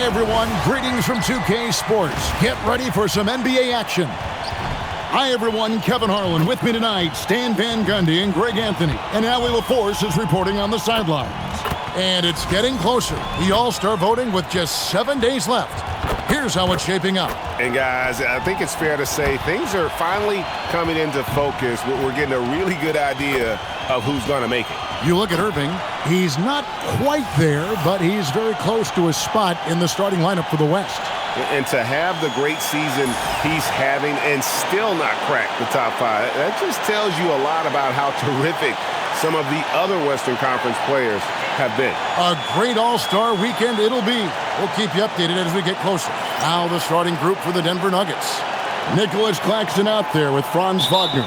everyone, greetings from 2K Sports. Get ready for some NBA action. Hi everyone, Kevin Harlan with me tonight, Stan Van Gundy and Greg Anthony. And Allie LaForce is reporting on the sidelines. And it's getting closer. The All-Star voting with just 7 days left. Here's how it's shaping up. And guys, I think it's fair to say things are finally coming into focus. We're getting a really good idea of who's going to make it. You look at Irving, he's not quite there, but he's very close to a spot in the starting lineup for the West. And to have the great season he's having and still not crack the top 5, that just tells you a lot about how terrific some of the other Western Conference players have been. A great All-Star weekend it'll be. We'll keep you updated as we get closer. Now the starting group for the Denver Nuggets. Nicholas Claxton out there with Franz Wagner.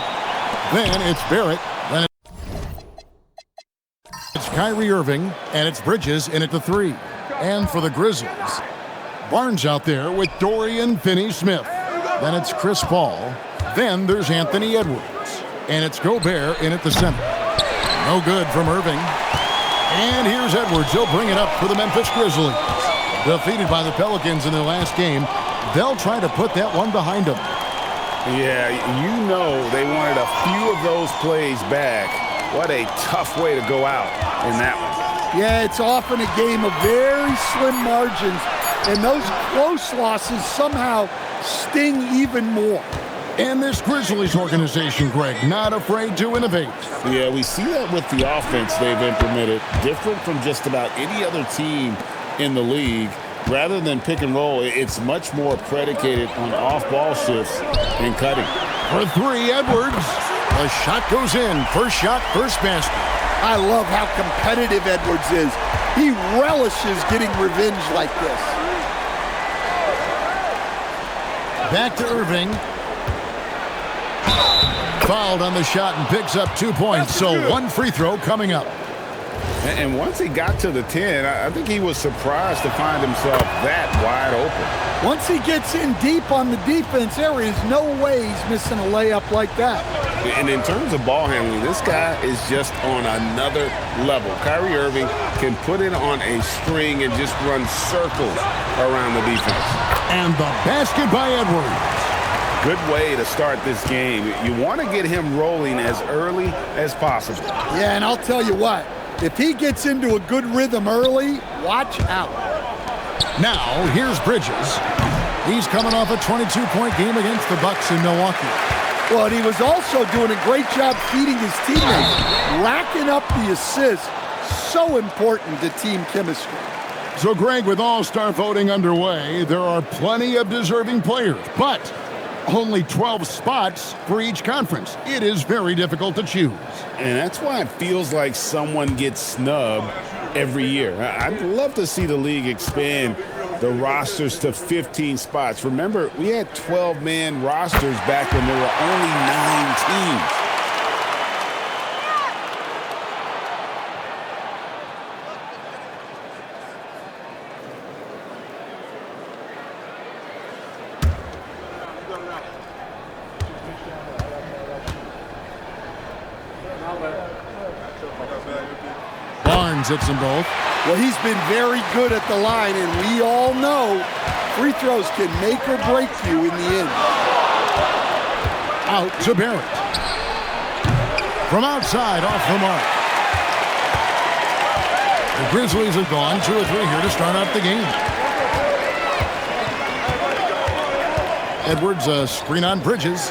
Then it's Barrett. Then it's Kyrie Irving, and it's Bridges in at the 3. And for the Grizzlies, Barnes out there with Dorian Finney-Smith. Then it's Chris Paul. Then there's Anthony Edwards. And it's Gobert in at the center. No good from Irving. And here's Edwards. He'll bring it up for the Memphis Grizzlies. Defeated by the Pelicans in their last game, they'll try to put that one behind them. Yeah, you know they wanted a few of those plays back. What a tough way to go out in that one. Yeah, it's often a game of very slim margins, and those close losses somehow sting even more. And this Grizzlies organization, Greg, not afraid to innovate. Yeah, we see that with the offense they've implemented, different from just about any other team in the league. Rather than pick and roll, it's much more predicated on off-ball shifts and cutting. For 3, Edwards. The shot goes in. First shot, first basket. I love how competitive Edwards is. He relishes getting revenge like this. Back to Irving. Fouled on the shot and picks up 2 points. So 1 free throw coming up. And once he got to the 10, I think he was surprised to find himself that wide open. Once he gets in deep on the defense, there is no way he's missing a layup like that. And in terms of ball handling, this guy is just on another level. Kyrie Irving can put it on a string and just run circles around the defense. And the basket by Edwards. Good way to start this game. You want to get him rolling as early as possible. Yeah, and I'll tell you what, if he gets into a good rhythm early, watch out. Now, here's Bridges. He's coming off a 22-point game against the Bucks in Milwaukee. Well, and he was also doing a great job feeding his teammates, racking up the assists. So important to team chemistry. So, Greg, with All-Star voting underway, there are plenty of deserving players, but only 12 spots for each conference. It is very difficult to choose. And that's why it feels like someone gets snubbed every year. I'd love to see the league expand the rosters to 15 spots. Remember, we had 12-man rosters back when there were only 9 teams. Barnes hits them both. Well, he's been very good at the line, and we all know free throws can make or break you in the end. Out to Barrett. From outside, off the mark. The Grizzlies have gone 2 or 3 here to start out the game. Edwards, a screen on Bridges.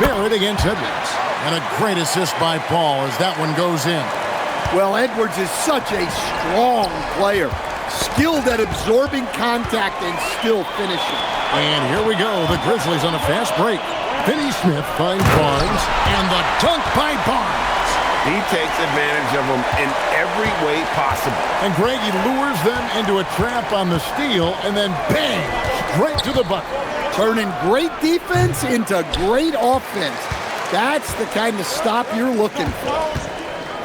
Barrett against Edwards. And a great assist by Paul as that one goes in. Well, Edwards is such a strong player. Skilled at absorbing contact and still finishing. And here we go. The Grizzlies on a fast break. Finney-Smith finds Barnes. And the dunk by Barnes. He takes advantage of them in every way possible. And Greg, he lures them into a trap on the steal. And then bang, straight to the bucket. Turning great defense into great offense. That's the kind of stop you're looking for.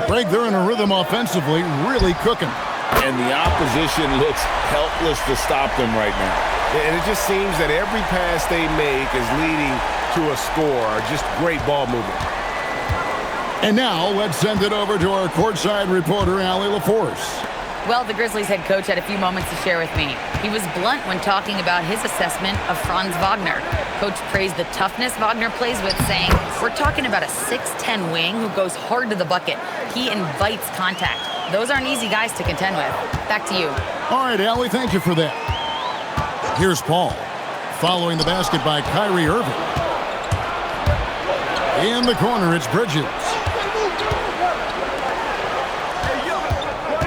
Greg, they're in a rhythm offensively, really cooking. And the opposition looks helpless to stop them right now. And it just seems that every pass they make is leading to a score. Just great ball movement. And now let's send it over to our courtside reporter, Allie LaForce. Well, the Grizzlies head coach had a few moments to share with me. He was blunt when talking about his assessment of Franz Wagner. Coach praised the toughness Wagner plays with, saying, "We're talking about a 6'10" wing who goes hard to the bucket. He invites contact. Those aren't easy guys to contend with." Back to you. All right, Allie, thank you for that. Here's Paul. Following the basket by Kyrie Irving. In the corner, it's Bridges.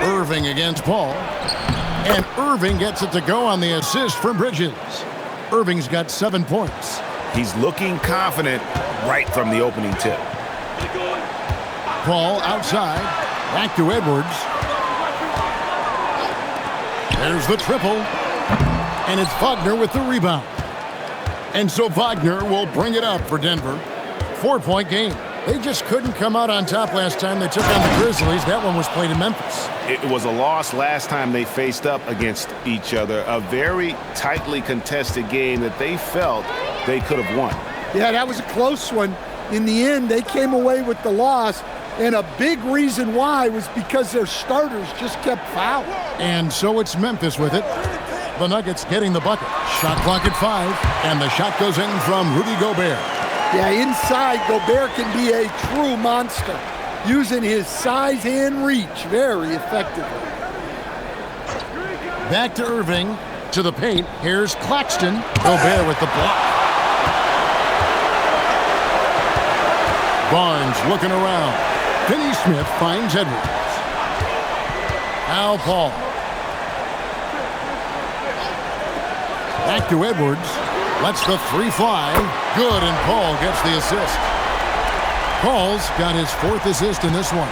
Irving against Paul. And Irving gets it to go on the assist from Bridges. Irving's got 7 points. He's looking confident right from the opening tip. Paul outside. Back to Edwards. There's the triple. And it's Wagner with the rebound. And so Wagner will bring it up for Denver. 4-point game. They just couldn't come out on top last time they took on the Grizzlies. That one was played in Memphis. It was a loss last time they faced up against each other. A very tightly contested game that they felt they could have won. Yeah, that was a close one. In the end, they came away with the loss, and a big reason why was because their starters just kept fouling. And so it's Memphis with it. The Nuggets getting the bucket. Shot clock at 5, and the shot goes in from Rudy Gobert. Yeah, inside, Gobert can be a true monster, using his size and reach very effectively. Back to Irving, to the paint. Here's Claxton. Gobert with the block. Barnes looking around. Finney Smith finds Edwards. Now Paul. Back to Edwards. Lets the 3 fly. Good, and Paul gets the assist. Paul's got his 4th assist in this one.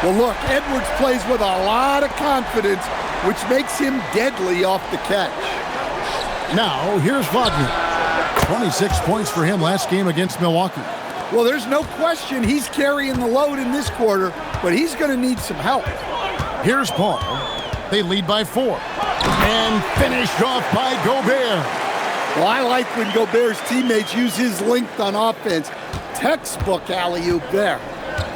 Well, look, Edwards plays with a lot of confidence, which makes him deadly off the catch. Now, here's Wagner. 26 points for him last game against Milwaukee. Well, there's no question he's carrying the load in this quarter, but he's going to need some help. Here's Paul. They lead by 4. And finished off by Gobert. Well, I like when Gobert's teammates use his length on offense. Textbook alley-oop there.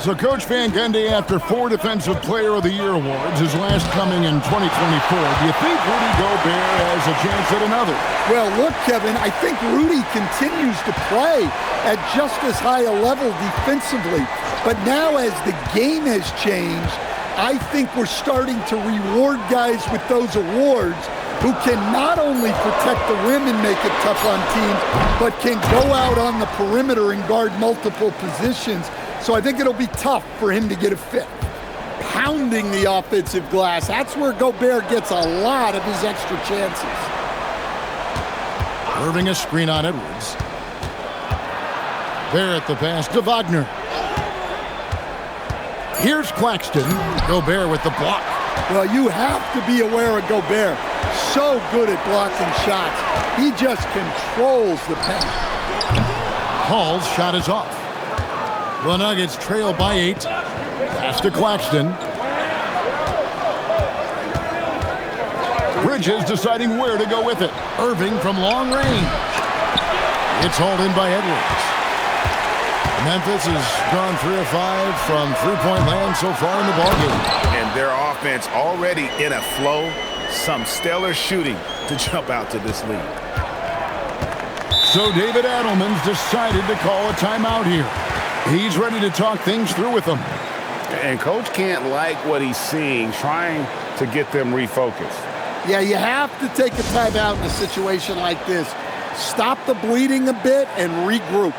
So Coach Van Gundy, after 4 Defensive Player of the Year awards, his last coming in 2024, do you think Rudy Gobert has a chance at another? Well, look, Kevin, I think Rudy continues to play at just as high a level defensively. But now as the game has changed, I think we're starting to reward guys with those awards who can not only protect the rim and make it tough on teams, but can go out on the perimeter and guard multiple positions. So I think it'll be tough for him to get a 5th. Pounding the offensive glass, that's where Gobert gets a lot of his extra chances. Irving a screen on Edwards. There at the pass to Wagner. Here's Claxton. Gobert with the block. Well, you have to be aware of Gobert. So good at blocking shots. He just controls the paint. Paul's shot is off. The Nuggets trail by 8. Pass to Claxton. Bridges deciding where to go with it. Irving from long range. It's hauled in by Edwards. Memphis has gone 3 of 5 from 3-point land so far in the ballgame. And their offense already in a flow. Some stellar shooting to jump out to this lead. So David Adelman's decided to call a timeout here. He's ready to talk things through with them. And Coach can't like what he's seeing, trying to get them refocused. Yeah, you have to take a timeout in a situation like this. Stop the bleeding a bit and regroup.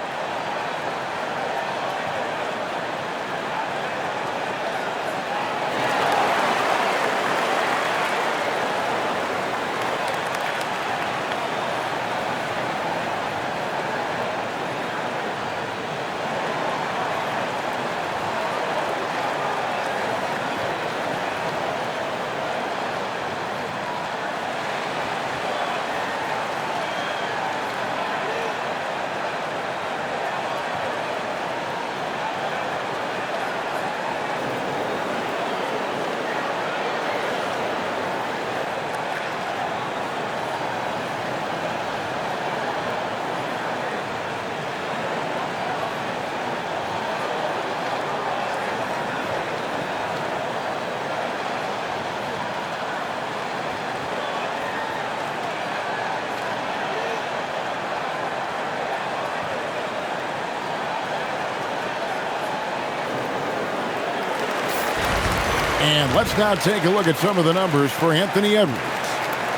And let's now take a look at some of the numbers for Anthony Edwards.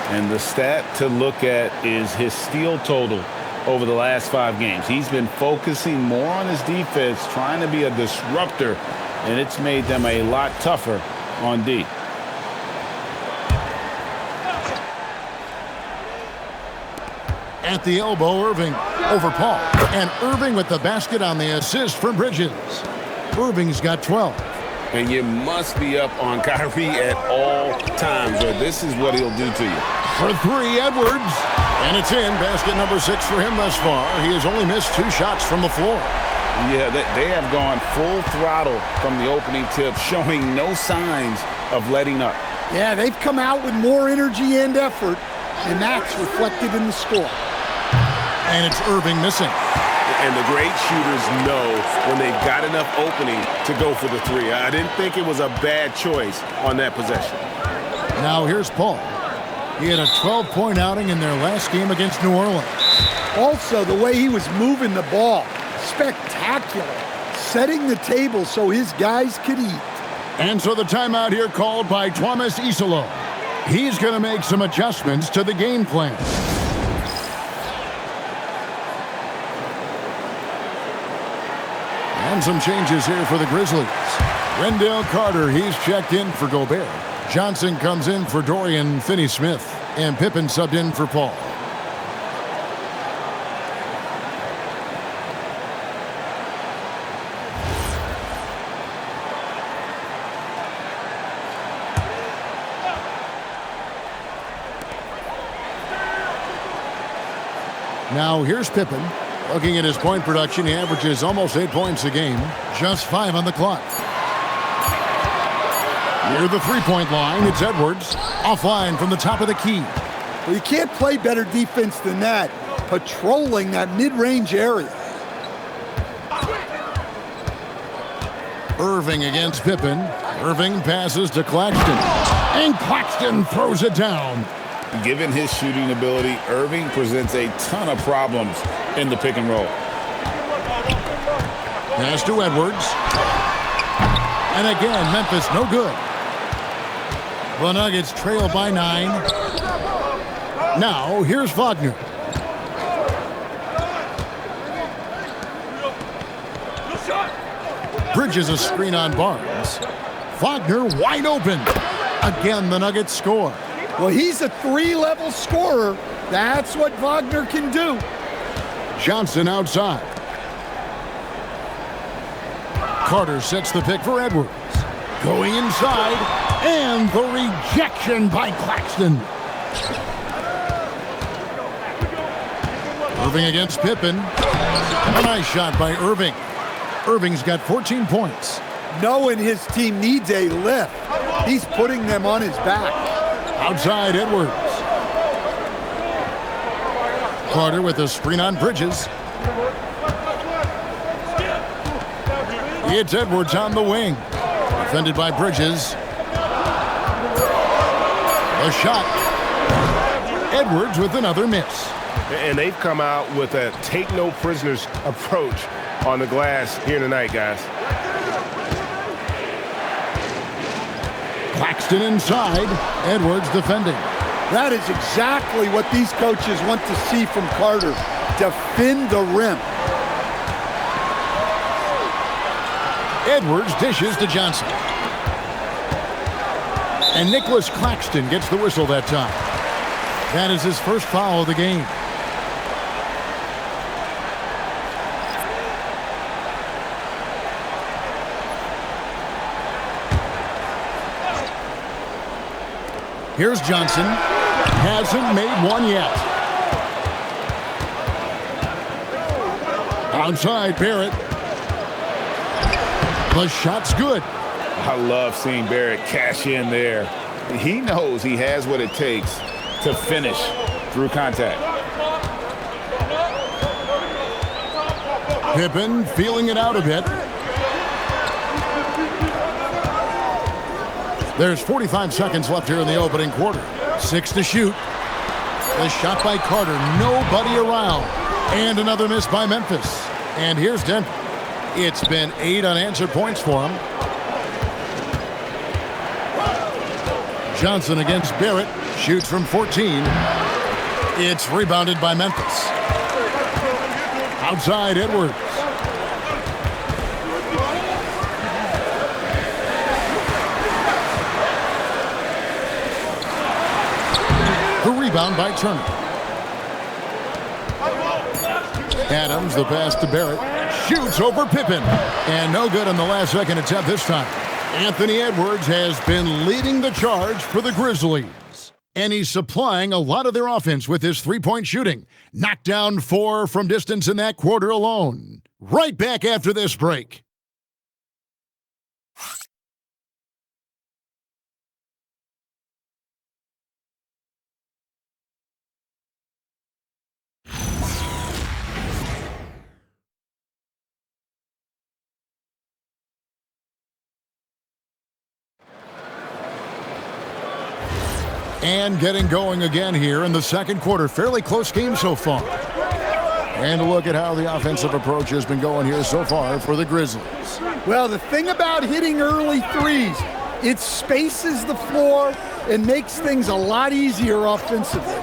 And the stat to look at is his steal total over the last 5 games. He's been focusing more on his defense, trying to be a disruptor, and it's made them a lot tougher on D. At the elbow, Irving over Paul. And Irving with the basket on the assist from Bridges. Irving's got 12. And you must be up on Kyrie at all times, or this is what he'll do to you. For 3, Edwards. And it's in. Basket number 6 for him thus far. He has only missed 2 shots from the floor. Yeah, they have gone full throttle from the opening tip, showing no signs of letting up. Yeah, they've come out with more energy and effort, and that's reflected in the score. And it's Irving missing. And the great shooters know when they've got enough opening to go for the 3. I didn't think it was a bad choice on that possession. Now here's Paul. He had a 12-point outing in their last game against New Orleans. Also, the way he was moving the ball, spectacular. Setting the table so his guys could eat. And so the timeout here called by Thomas Isolo. He's going to make some adjustments to the game plan. And some changes here for the Grizzlies. Wendell Carter, he's checked in for Gobert. Johnson comes in for Dorian Finney-Smith. And Pippen subbed in for Paul. Now here's Pippen. Looking at his point production, he averages almost 8 points a game. Just 5 on the clock. Near the 3-point line, it's Edwards. Offline from the top of the key. Well, you can't play better defense than that. Patrolling that mid-range area. Irving against Pippen. Irving passes to Claxton. And Claxton throws it down. Given his shooting ability, Irving presents a ton of problems in the pick and roll. Pass to Edwards. And again, Memphis no good. The Nuggets trail by 9. Now, here's Wagner. Bridges a screen on Barnes. Wagner wide open. Again, the Nuggets score. Well, he's a 3-level scorer. That's what Wagner can do. Johnson outside. Carter sets the pick for Edwards. Going inside, and the rejection by Claxton. Irving against Pippen. A nice shot by Irving. Irving's got 14 points. Knowing his team needs a lift, he's putting them on his back. Outside, Edwards. Carter with a screen on Bridges. It's Edwards on the wing. Defended by Bridges. A shot. Edwards with another miss. And they've come out with a take-no-prisoners approach on the glass here tonight, guys. Claxton inside. Edwards defending. That is exactly what these coaches want to see from Carter. Defend the rim. Edwards dishes to Johnson. And Nicholas Claxton gets the whistle that time. That is his first foul of the game. Here's Johnson. Hasn't made one yet. Outside, Barrett. The shot's good. I love seeing Barrett cash in there. He knows he has what it takes to finish through contact. Pippen feeling it out a bit. There's 45 seconds left here in the opening quarter. 6 to shoot. The shot by Carter. Nobody around. And another miss by Memphis. And here's Denver. It's been 8 unanswered points for him. Johnson against Barrett. Shoots from 14. It's rebounded by Memphis. Outside Edwards. The rebound by Turner. Adams, the pass to Barrett. Shoots over Pippen. And no good on the last second attempt this time. Anthony Edwards has been leading the charge for the Grizzlies. And he's supplying a lot of their offense with his three-point shooting. Knocked down 4 from distance in that quarter alone. Right back after this break. And getting going again here in the second quarter. Fairly close game so far. And look at how the offensive approach has been going here so far for the Grizzlies. Well, the thing about hitting early threes, it spaces the floor and makes things a lot easier offensively.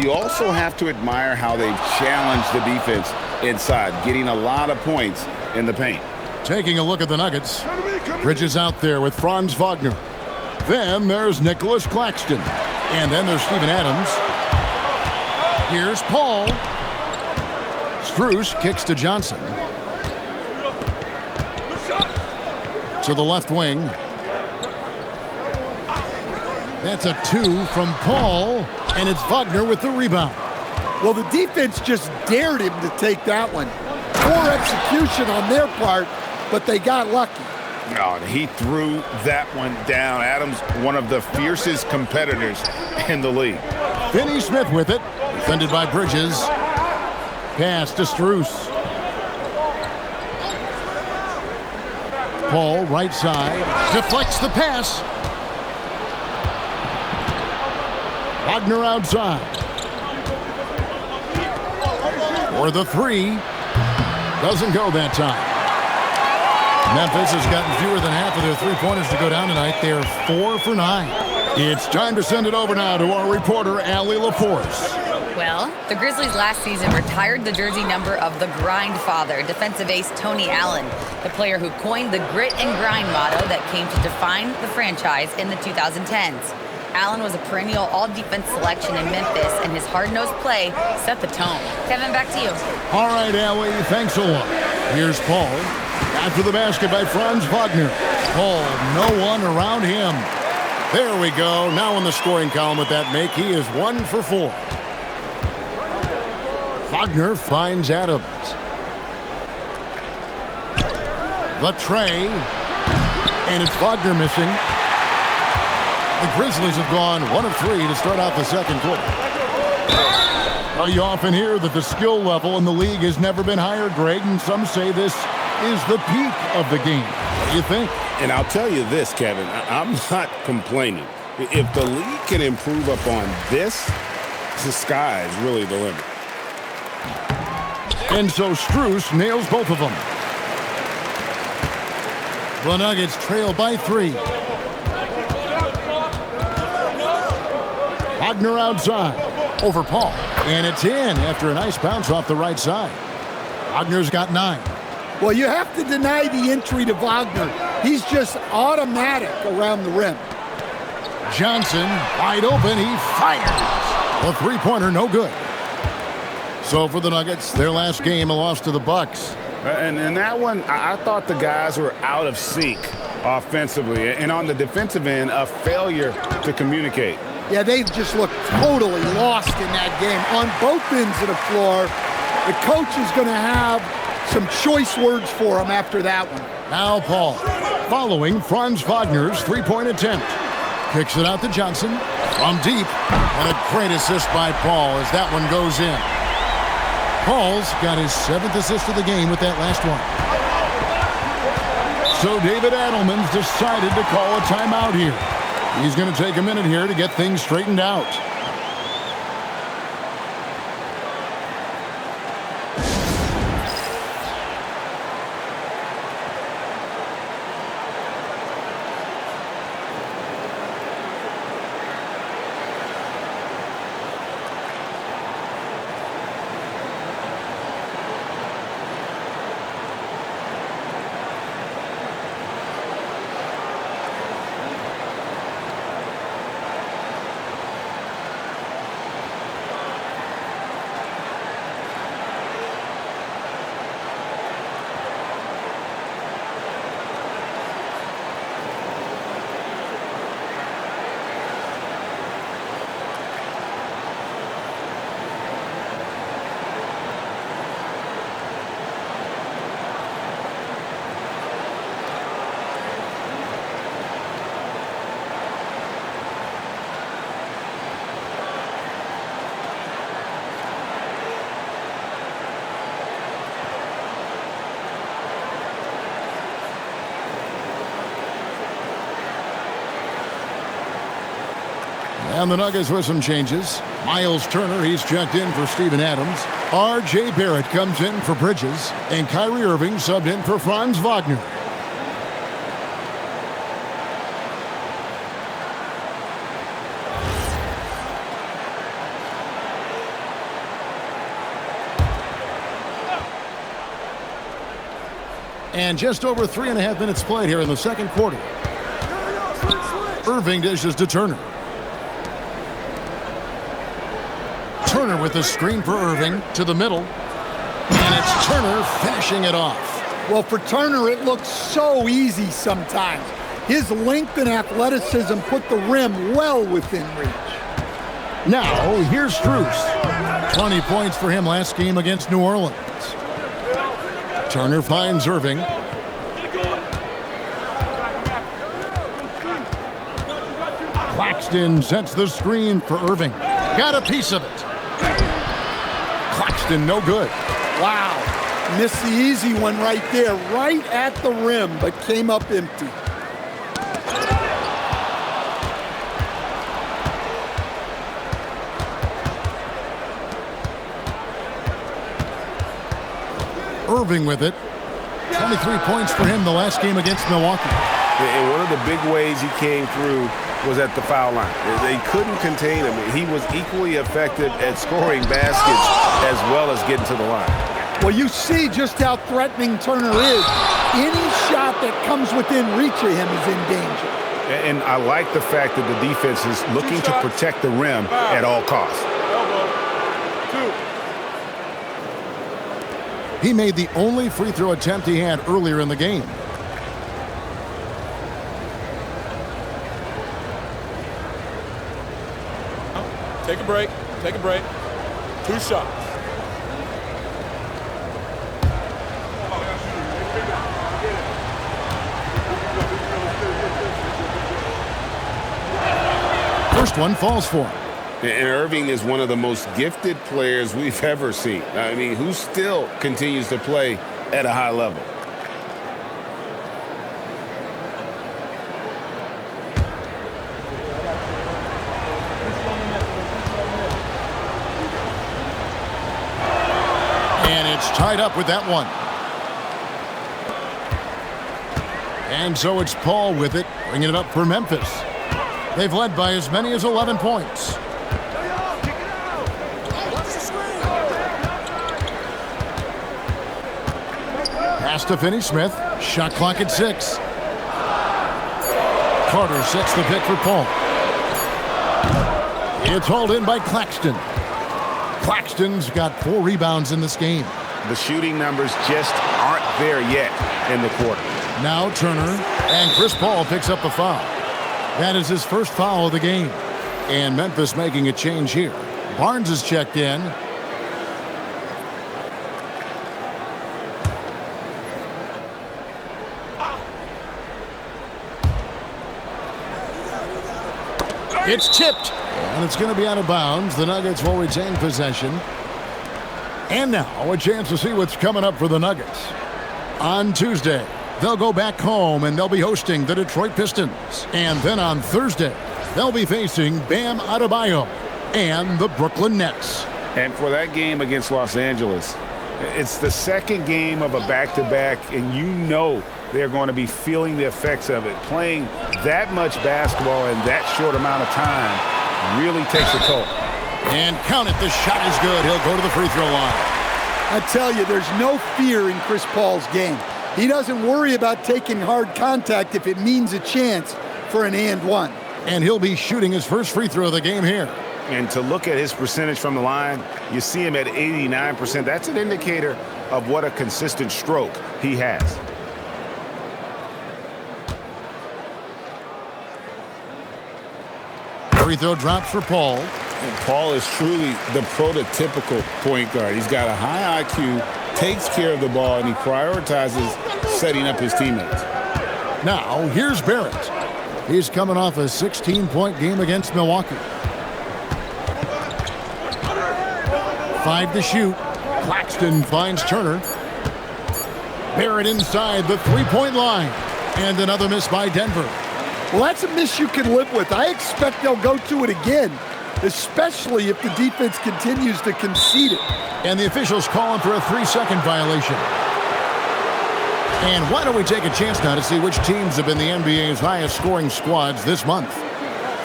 You also have to admire how they've challenged the defense inside, getting a lot of points in the paint. Taking a look at the Nuggets. Bridges out there with Franz Wagner. Then there's Nicholas Claxton. And then there's Steven Adams. Here's Paul. Strus kicks to Johnson. To the left wing. That's a 2 from Paul. And it's Wagner with the rebound. Well, the defense just dared him to take that one. Poor execution on their part, but they got lucky. Oh, he threw that one down. Adams, one of the fiercest competitors in the league. Finney Smith with it. Defended by Bridges. Pass to Strus. Paul, right side. Deflects the pass. Wagner outside. For the 3. Doesn't go that time. Memphis has gotten fewer than half of their three-pointers to go down tonight. They are 4 for 9. It's time to send it over now to our reporter, Allie LaForce. Well, the Grizzlies last season retired the jersey number of the grind father, defensive ace Tony Allen, the player who coined the grit and grind motto that came to define the franchise in the 2010s. Allen was a perennial all-defense selection in Memphis, and his hard-nosed play set the tone. Kevin, back to you. All right, Allie, thanks a lot. Here's Paul. After the basket by Franz Wagner. Paul, no one around him. There we go. Now in the scoring column with that make, he is 1 for 4. Wagner finds Adams. The tray. And it's Wagner missing. The Grizzlies have gone 1 of 3 to start out the second quarter. Well, you often hear that the skill level in the league has never been higher, Greg, and some say this is the peak of the game. What do you think? And I'll tell you this, Kevin, I'm not complaining. If the league can improve upon this, the sky is really the limit. And so Strus nails both of them. The Nuggets trail by 3. Wagner outside. Over Paul. And it's in after a nice bounce off the right side. Wagner's got 9. Well, you have to deny the entry to Wagner. He's just automatic around the rim. Johnson, wide open, he fires. The three-pointer, no good. So for the Nuggets, their last game, a loss to the Bucks. And in that one, I thought the guys were out of sync offensively. And on the defensive end, a failure to communicate. Yeah, they just looked totally lost in that game. On both ends of the floor, the coach is going to have some choice words for him after that one. Now Paul, following Franz Wagner's three-point attempt. Kicks it out to Johnson from deep. And a great assist by Paul as that one goes in. Paul's got his 7th assist of the game with that last one. So David Adelman's decided to call a timeout here. He's going to take a minute here to get things straightened out. And the Nuggets with some changes. Miles Turner, he's checked in for Steven Adams. R.J. Barrett comes in for Bridges. And Kyrie Irving subbed in for Franz Wagner. And just over 3.5 minutes played here in the second quarter. Irving dishes to Turner. Turner with the screen for Irving to the middle. And it's Turner finishing it off. Well, for Turner, it looks so easy sometimes. His length and athleticism put the rim well within reach. Now, here's Strus. 20 points for him last game against New Orleans. Turner finds Irving. Claxton sets the screen for Irving. Got a piece of it. Claxton no good. Wow. Missed the easy one right there, right at the rim, but came up empty. Irving with it. 23 points for him the last game against Milwaukee. And one of the big ways he came through was at the foul line. They couldn't contain him. He was equally effective at scoring baskets as well as getting to the line. Well, you see just how threatening Turner is. Any shot that comes within reach of him is in danger. And I like the fact that the defense is looking to protect the rim at all costs. He made the only free throw attempt he had earlier in the game. Take a break. Take a break. 2 shots. First one falls for him. And Irving is one of the most gifted players we've ever seen. I mean, who still continues to play at a high level. And it's tied up with that one. And so it's Paul with it, bringing it up for Memphis. They've led by as many as 11 points. Pass to Finney-Smith. Shot clock at 6. Carter sets the pick for Paul. It's hauled in by Claxton. Claxton's got 4 rebounds in this game. The shooting numbers just aren't there yet in the quarter. Now Turner, and Chris Paul picks up a foul. That is his first foul of the game. And Memphis making a change here. Barnes is checked in. It's tipped, and it's going to be out of bounds. The Nuggets will retain possession. And now a chance to see what's coming up for the Nuggets. On Tuesday, they'll go back home and they'll be hosting the Detroit Pistons. And then on Thursday, they'll be facing Bam Adebayo and the Brooklyn Nets. And for that game against Los Angeles, it's the second game of a back-to-back, and you know they're going to be feeling the effects of it. Playing that much basketball in that short amount of time really takes a toll. And count it, the shot is good. He'll go to the free throw line. I tell you, there's no fear in Chris Paul's game. He doesn't worry about taking hard contact if it means a chance for an and one. And he'll be shooting his first free throw of the game here. And to look at his percentage from the line, you see him at 89%. That's an indicator of what a consistent stroke he has. Free throw drops for Paul. And Paul is truly the prototypical point guard. He's got a high IQ, takes care of the ball, and he prioritizes setting up his teammates. Now, here's Barrett. He's coming off a 16-point game against Milwaukee. 5 to shoot. Claxton finds Turner. Barrett inside the three-point line. And another miss by Denver. Well, that's a miss you can live with. I expect they'll go to it again, especially if the defense continues to concede it. And the officials calling for a 3-second violation. And why don't we take a chance now to see which teams have been the NBA's highest scoring squads this month.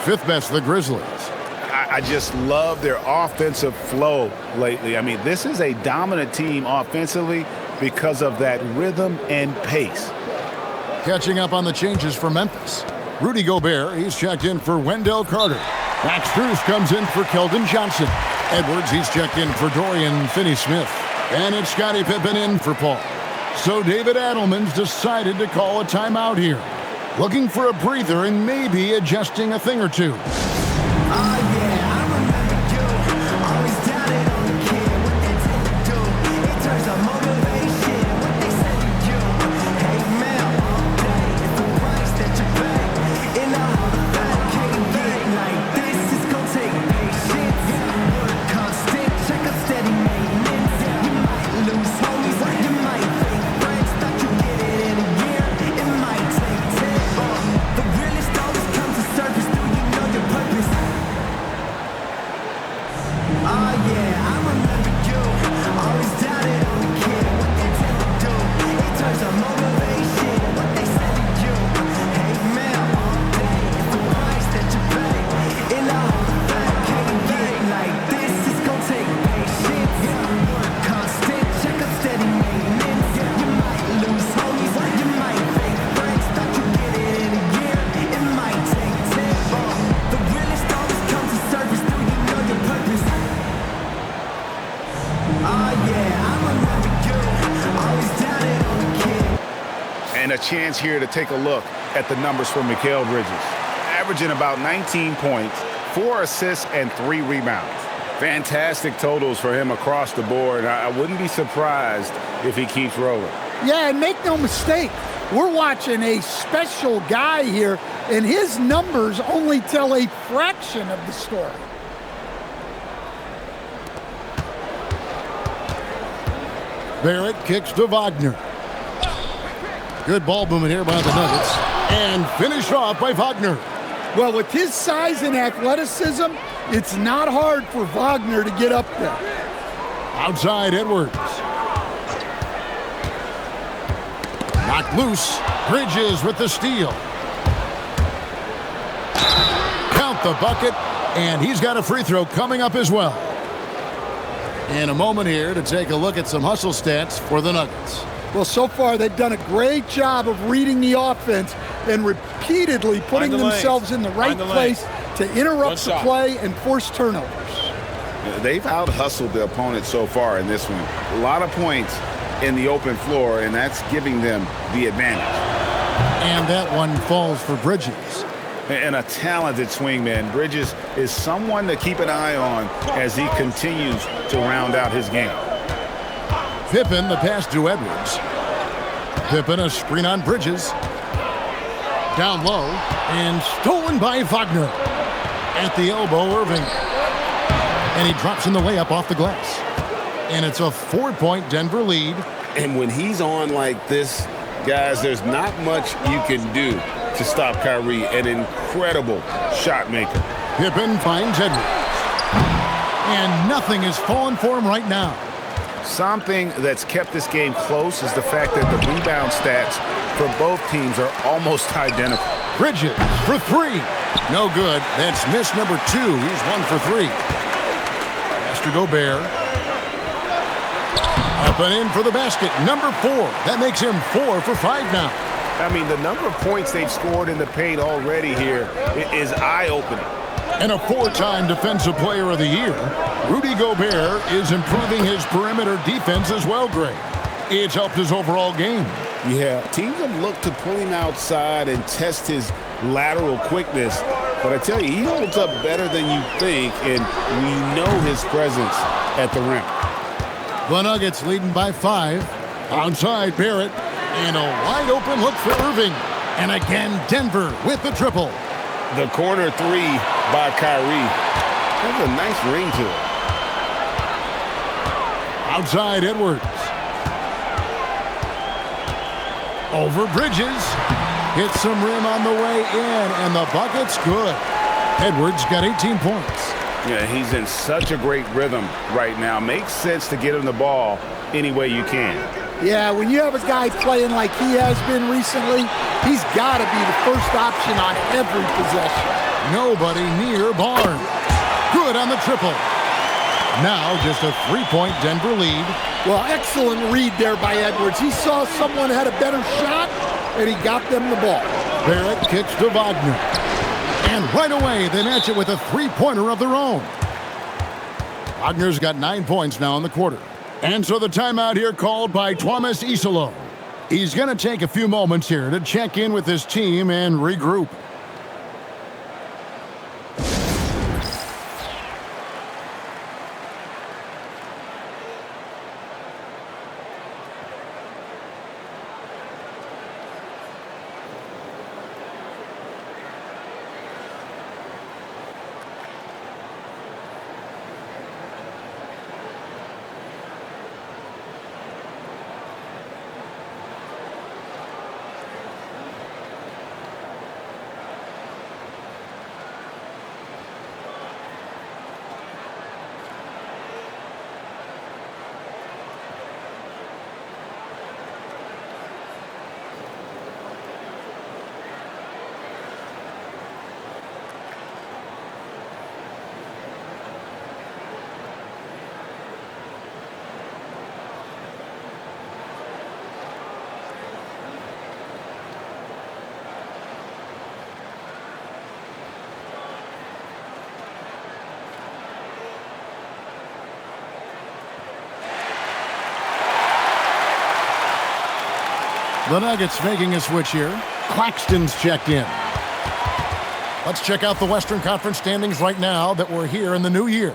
Fifth best, the Grizzlies. I just love their offensive flow lately. I mean, this is a dominant team offensively because of that rhythm and pace. Catching up on the changes for Memphis. Rudy Gobert, he's checked in for Wendell Carter. Max Strus comes in for Keldon Johnson. Edwards, he's checked in for Dorian Finney-Smith. And it's Scottie Pippen in for Paul. So David Adelman's decided to call a timeout here. Looking for a breather and maybe adjusting a thing or two. And a chance here to take a look at the numbers for Mikal Bridges. Averaging about 19 points, 4 assists, and 3 rebounds. Fantastic totals for him across the board. I wouldn't be surprised if he keeps rolling. Yeah, and make no mistake, we're watching a special guy here, and his numbers only tell a fraction of the story. Barrett kicks to Wagner. Good ball movement here by the Nuggets. And finished off by Wagner. Well, with his size and athleticism, it's not hard for Wagner to get up there. Outside Edwards. Knocked loose. Bridges with the steal. Count the bucket. And he's got a free throw coming up as well. And a moment here to take a look at some hustle stats for the Nuggets. Well, so far they've done a great job of reading the offense and repeatedly putting themselves in the right place to interrupt the play and force turnovers. They've out-hustled the opponent so far in this one. A lot of points in the open floor, and that's giving them the advantage. And that one falls for Bridges. And a talented swingman. Bridges is someone to keep an eye on as he continues to round out his game. Pippen, the pass to Edwards. Pippen, a screen on Bridges. Down low, and stolen by Wagner. At the elbow, Irving. And he drops in the layup off the glass. And it's a 4-point Denver lead. And when he's on like this, guys, there's not much you can do to stop Kyrie. An incredible shot maker. Pippen finds Edwards. And nothing is falling for him right now. Something that's kept this game close is the fact that the rebound stats for both teams are almost identical. Bridges for 3. No good. That's miss number 2. He's 1 for 3. Pass to Gobert. Up and in for the basket. Number 4. That makes him 4 for 5 now. I mean, the number of points they've scored in the paint already here is eye-opening. And a 4-time Defensive Player of the Year, Rudy Gobert is improving his perimeter defense as well, Greg. It's helped his overall game. Yeah, teams have looked to pull him outside and test his lateral quickness. But I tell you, he holds up better than you think, and we know his presence at the rim. The Nuggets leading by 5. Outside Barrett. And a wide-open look for Irving. And again, Denver with the triple. The corner 3 by Kyrie. That's a nice ring to it. Outside Edwards. Over Bridges. Hits some rim on the way in, and the bucket's good. Edwards got 18 points. Yeah, he's in such a great rhythm right now. Makes sense to get him the ball any way you can. Yeah, when you have a guy playing like he has been recently, he's got to be the first option on every possession. Nobody near Barnes. Good on the triple. Now just a 3-point Denver lead. Well, excellent read there by Edwards. He saw someone had a better shot, and he got them the ball. Barrett kicks to Wagner. And right away, they match it with a three-pointer of their own. Wagner's got 9 points now in the quarter. And so the timeout here called by Thomas Isolo. He's going to take a few moments here to check in with his team and regroup. The Nuggets making a switch here. Claxton's checked in. Let's check out the Western Conference standings right now that we're here in the new year.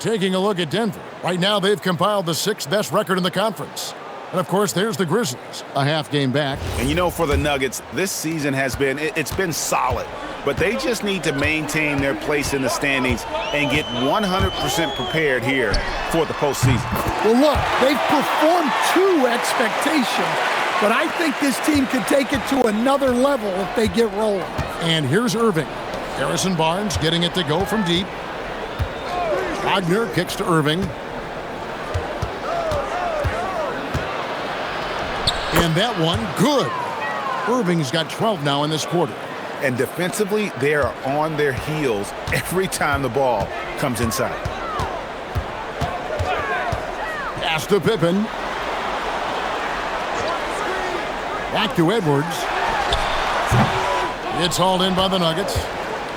Taking a look at Denver. Right now, they've compiled the 6th best record in the conference. And, of course, there's the Grizzlies, a half game back. And, you know, for the Nuggets, this season has been, it's been solid. But they just need to maintain their place in the standings and get 100% prepared here for the postseason. Well, look, they've performed to expectations. But I think this team could take it to another level if they get rolling. And here's Irving. Harrison Barnes getting it to go from deep. Wagner kicks to Irving. And that one, good. Irving's got 12 now in this quarter. And defensively, they are on their heels every time the ball comes inside. Pass to Pippen. Back to Edwards. It's hauled in by the Nuggets.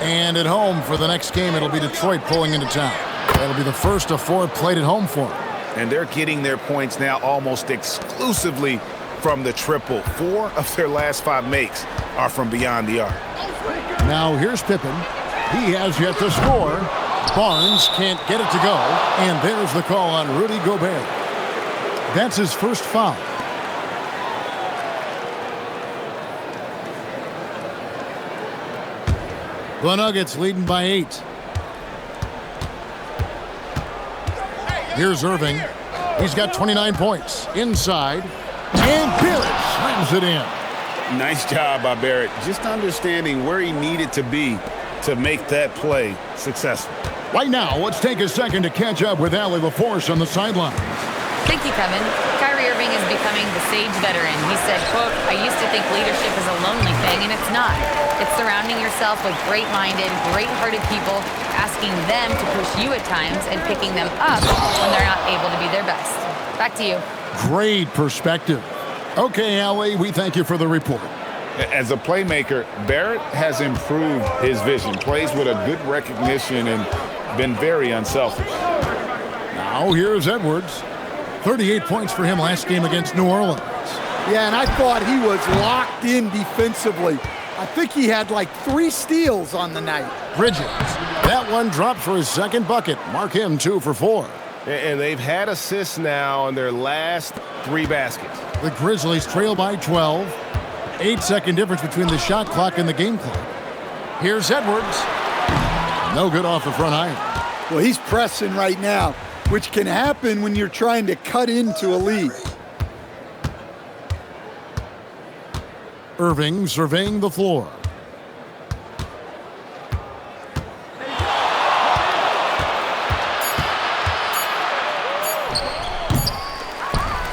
And at home for the next game, it'll be Detroit pulling into town. That'll be the first of 4 played at home for them. And they're getting their points now almost exclusively from the triple. 4 of their last 5 makes are from beyond the arc. Now here's Pippen. He has yet to score. Barnes can't get it to go. And there's the call on Rudy Gobert. That's his first foul. The Nuggets leading by 8. Here's Irving. He's got 29 points. Inside. And Barrett slams it in. Nice job by Barrett. Just understanding where he needed to be to make that play successful. Right now, let's take a second to catch up with Allie LaForce on the sideline. Thank you, Kevin. Kyrie Irving is becoming the sage veteran. He said, quote, "I used to think leadership is a lonely thing, and it's not. It's surrounding yourself with great-minded, great-hearted people, asking them to push you at times and picking them up when they're not able to be their best." Back to you. Great perspective. Okay, Allie, we thank you for the report. As a playmaker, Barrett has improved his vision, plays with a good recognition, and been very unselfish. Now here's Edwards. 38 points for him last game against New Orleans. Yeah, and I thought he was locked in defensively. I think he had like 3 steals on the night. Bridges. That one dropped for his second bucket. Mark him 2 for 4. And they've had assists now on their last 3 baskets. The Grizzlies trail by 12. 8-second difference between the shot clock and the game clock. Here's Edwards. No good off the front iron. Well, he's pressing right now, which can happen when you're trying to cut into a lead. Irving surveying the floor.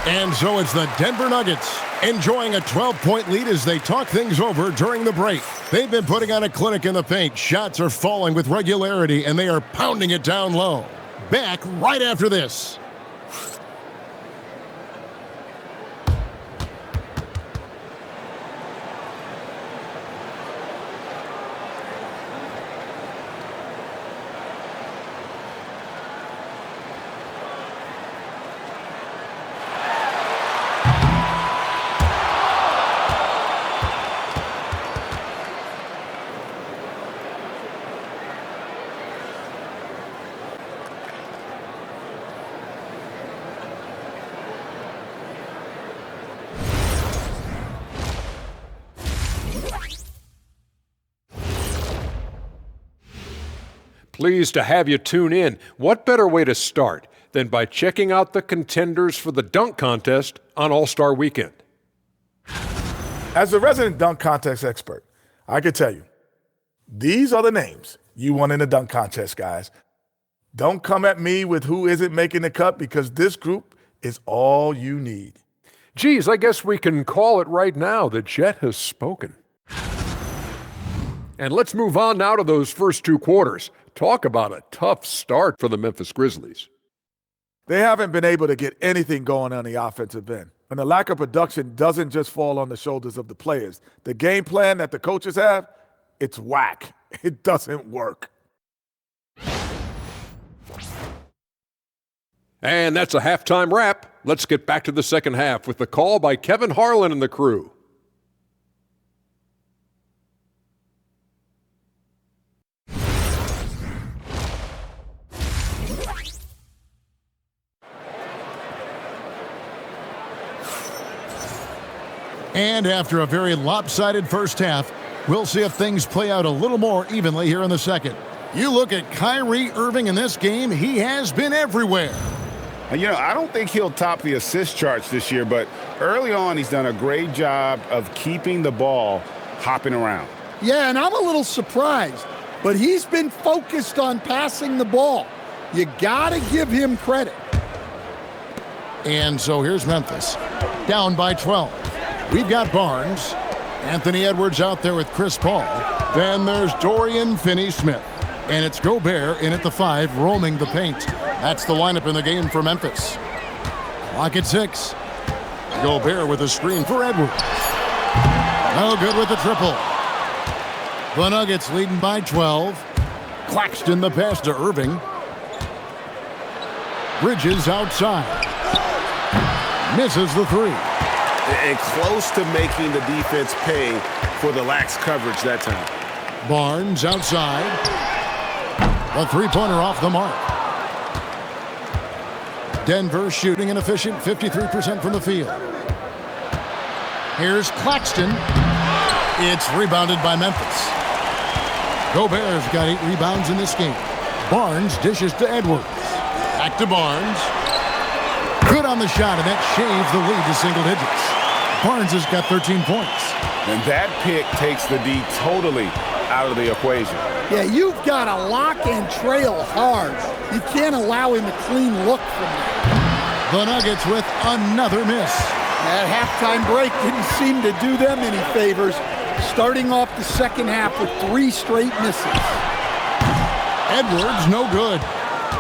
And so it's the Denver Nuggets enjoying a 12-point lead as they talk things over during the break. They've been putting on a clinic in the paint. Shots are falling with regularity, and they are pounding it down low. Back right after this. Pleased to have you tune in. What better way to start than by checking out the contenders for the dunk contest on All-Star Weekend? As a resident dunk contest expert, I can tell you, these are the names you want in the dunk contest, guys. Don't come at me with who isn't making the cut, because this group is all you need. Geez, I guess we can call it right now. The Jet has spoken. And let's move on now to those first two quarters. Talk about a tough start for the Memphis Grizzlies. They haven't been able to get anything going on the offensive end. And the lack of production doesn't just fall on the shoulders of the players. The game plan that the coaches have, it's whack. It doesn't work. And that's a halftime wrap. Let's get back to the second half with the call by Kevin Harlan and the crew. And after a very lopsided first half, we'll see if things play out a little more evenly here in the second. You look at Kyrie Irving in this game, he has been everywhere. You know, I don't think he'll top the assist charts this year, but early on he's done a great job of keeping the ball hopping around. Yeah, and I'm a little surprised, but he's been focused on passing the ball. You got to give him credit. And so here's Memphis, down by 12. We've got Barnes, Anthony Edwards out there with Chris Paul. Then there's Dorian Finney-Smith. And it's Gobert in at the 5, roaming the paint. That's the lineup in the game for Memphis. Clock at 6. Gobert with a screen for Edwards. No good with the triple. The Nuggets leading by 12. Claxton the pass to Irving. Bridges outside. Misses the 3. And close to making the defense pay for the lax coverage that time. Barnes outside. A three-pointer off the mark. Denver shooting an efficient 53% from the field. Here's Claxton. It's rebounded by Memphis. Gobert's got 8 rebounds in this game. Barnes dishes to Edwards. Back to Barnes. Good on the shot, and that shaves the lead to single digits. Barnes has got 13 points. And that pick takes the D totally out of the equation. Yeah, you've got to lock and trail hard. You can't allow him a clean look from that. The Nuggets with another miss. That halftime break didn't seem to do them any favors, starting off the second half with 3 straight misses. Edwards, no good.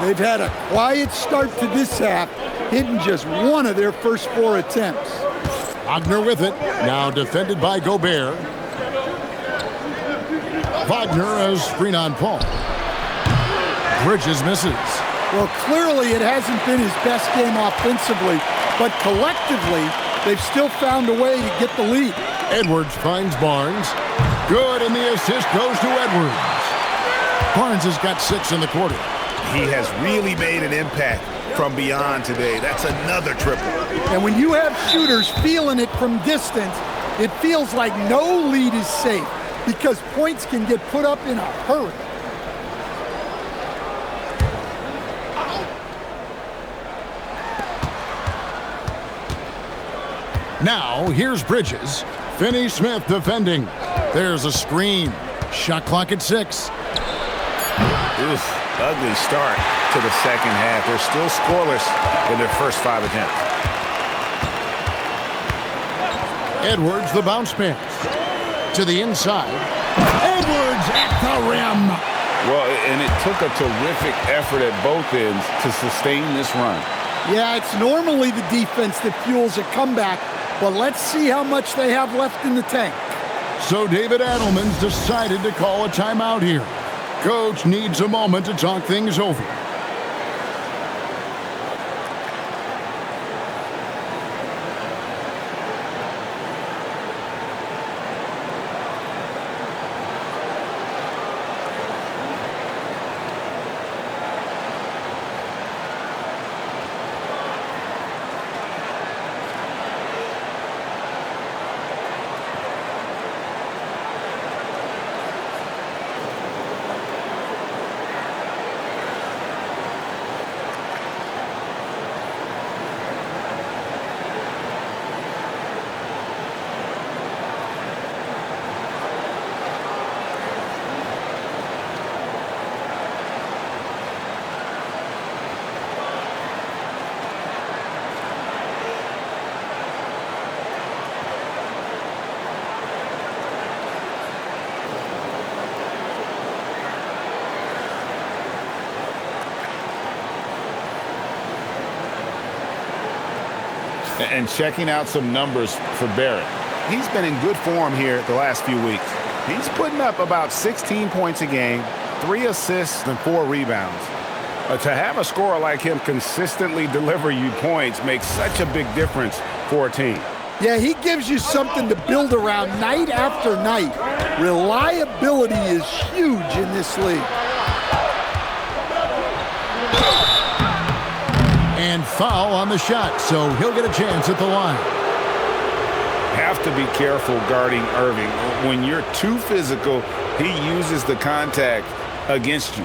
They've had a quiet start to this half, hitting just one of their first 4 attempts. Wagner with it, now defended by Gobert. Wagner has screen on Paul. Bridges misses. Well, clearly it hasn't been his best game offensively, but collectively, they've still found a way to get the lead. Edwards finds Barnes. Good, and the assist goes to Edwards. Barnes has got 6 in the quarter. He has really made an impact from beyond today. That's another triple. And when you have shooters feeling it from distance, it feels like no lead is safe because points can get put up in a hurry. Now, here's Bridges Finney-Smith defending. There's a screen. Shot clock at 6. Oof, ugly start to the second half. They're still scoreless in their first 5 attempts. Edwards, the bounce pass. To the inside. Edwards at the rim. Well, and it took a terrific effort at both ends to sustain this run. Yeah, it's normally the defense that fuels a comeback, but let's see how much they have left in the tank. So David Adelman's decided to call a timeout here. Coach needs a moment to talk things over. And checking out some numbers for Barrett. He's been in good form here the last few weeks. He's putting up about 16 points a game, 3 assists, and 4 rebounds. To have a scorer like him consistently deliver you points makes such a big difference for a team. Yeah, he gives you something to build around night after night. Reliability is huge in this league. And foul on the shot, so he'll get a chance at the line. Have to be careful guarding Irving. When you're too physical, he uses the contact against you.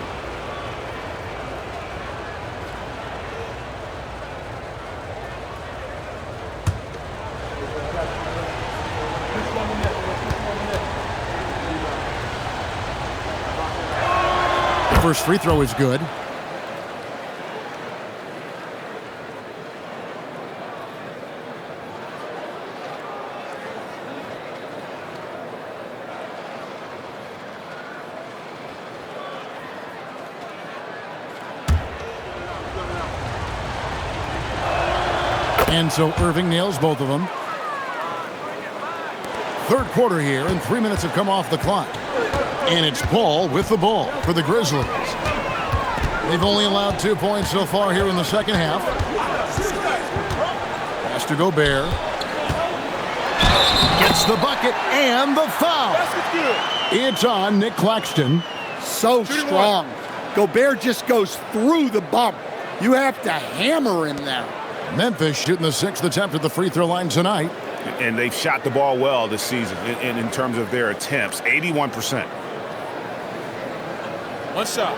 The first free throw is good. And so Irving nails both of them. Third quarter here, and 3 minutes have come off the clock. And it's Paul with the ball for the Grizzlies. They've only allowed 2 points so far here in the second half. Pass to Gobert. Gets the bucket and the foul. It's on Nick Claxton. So strong. Gobert just goes through the bump. You have to hammer him there. Memphis shooting the 6th attempt at the free throw line tonight. And they've shot the ball well this season in terms of their attempts, 81%. One shot.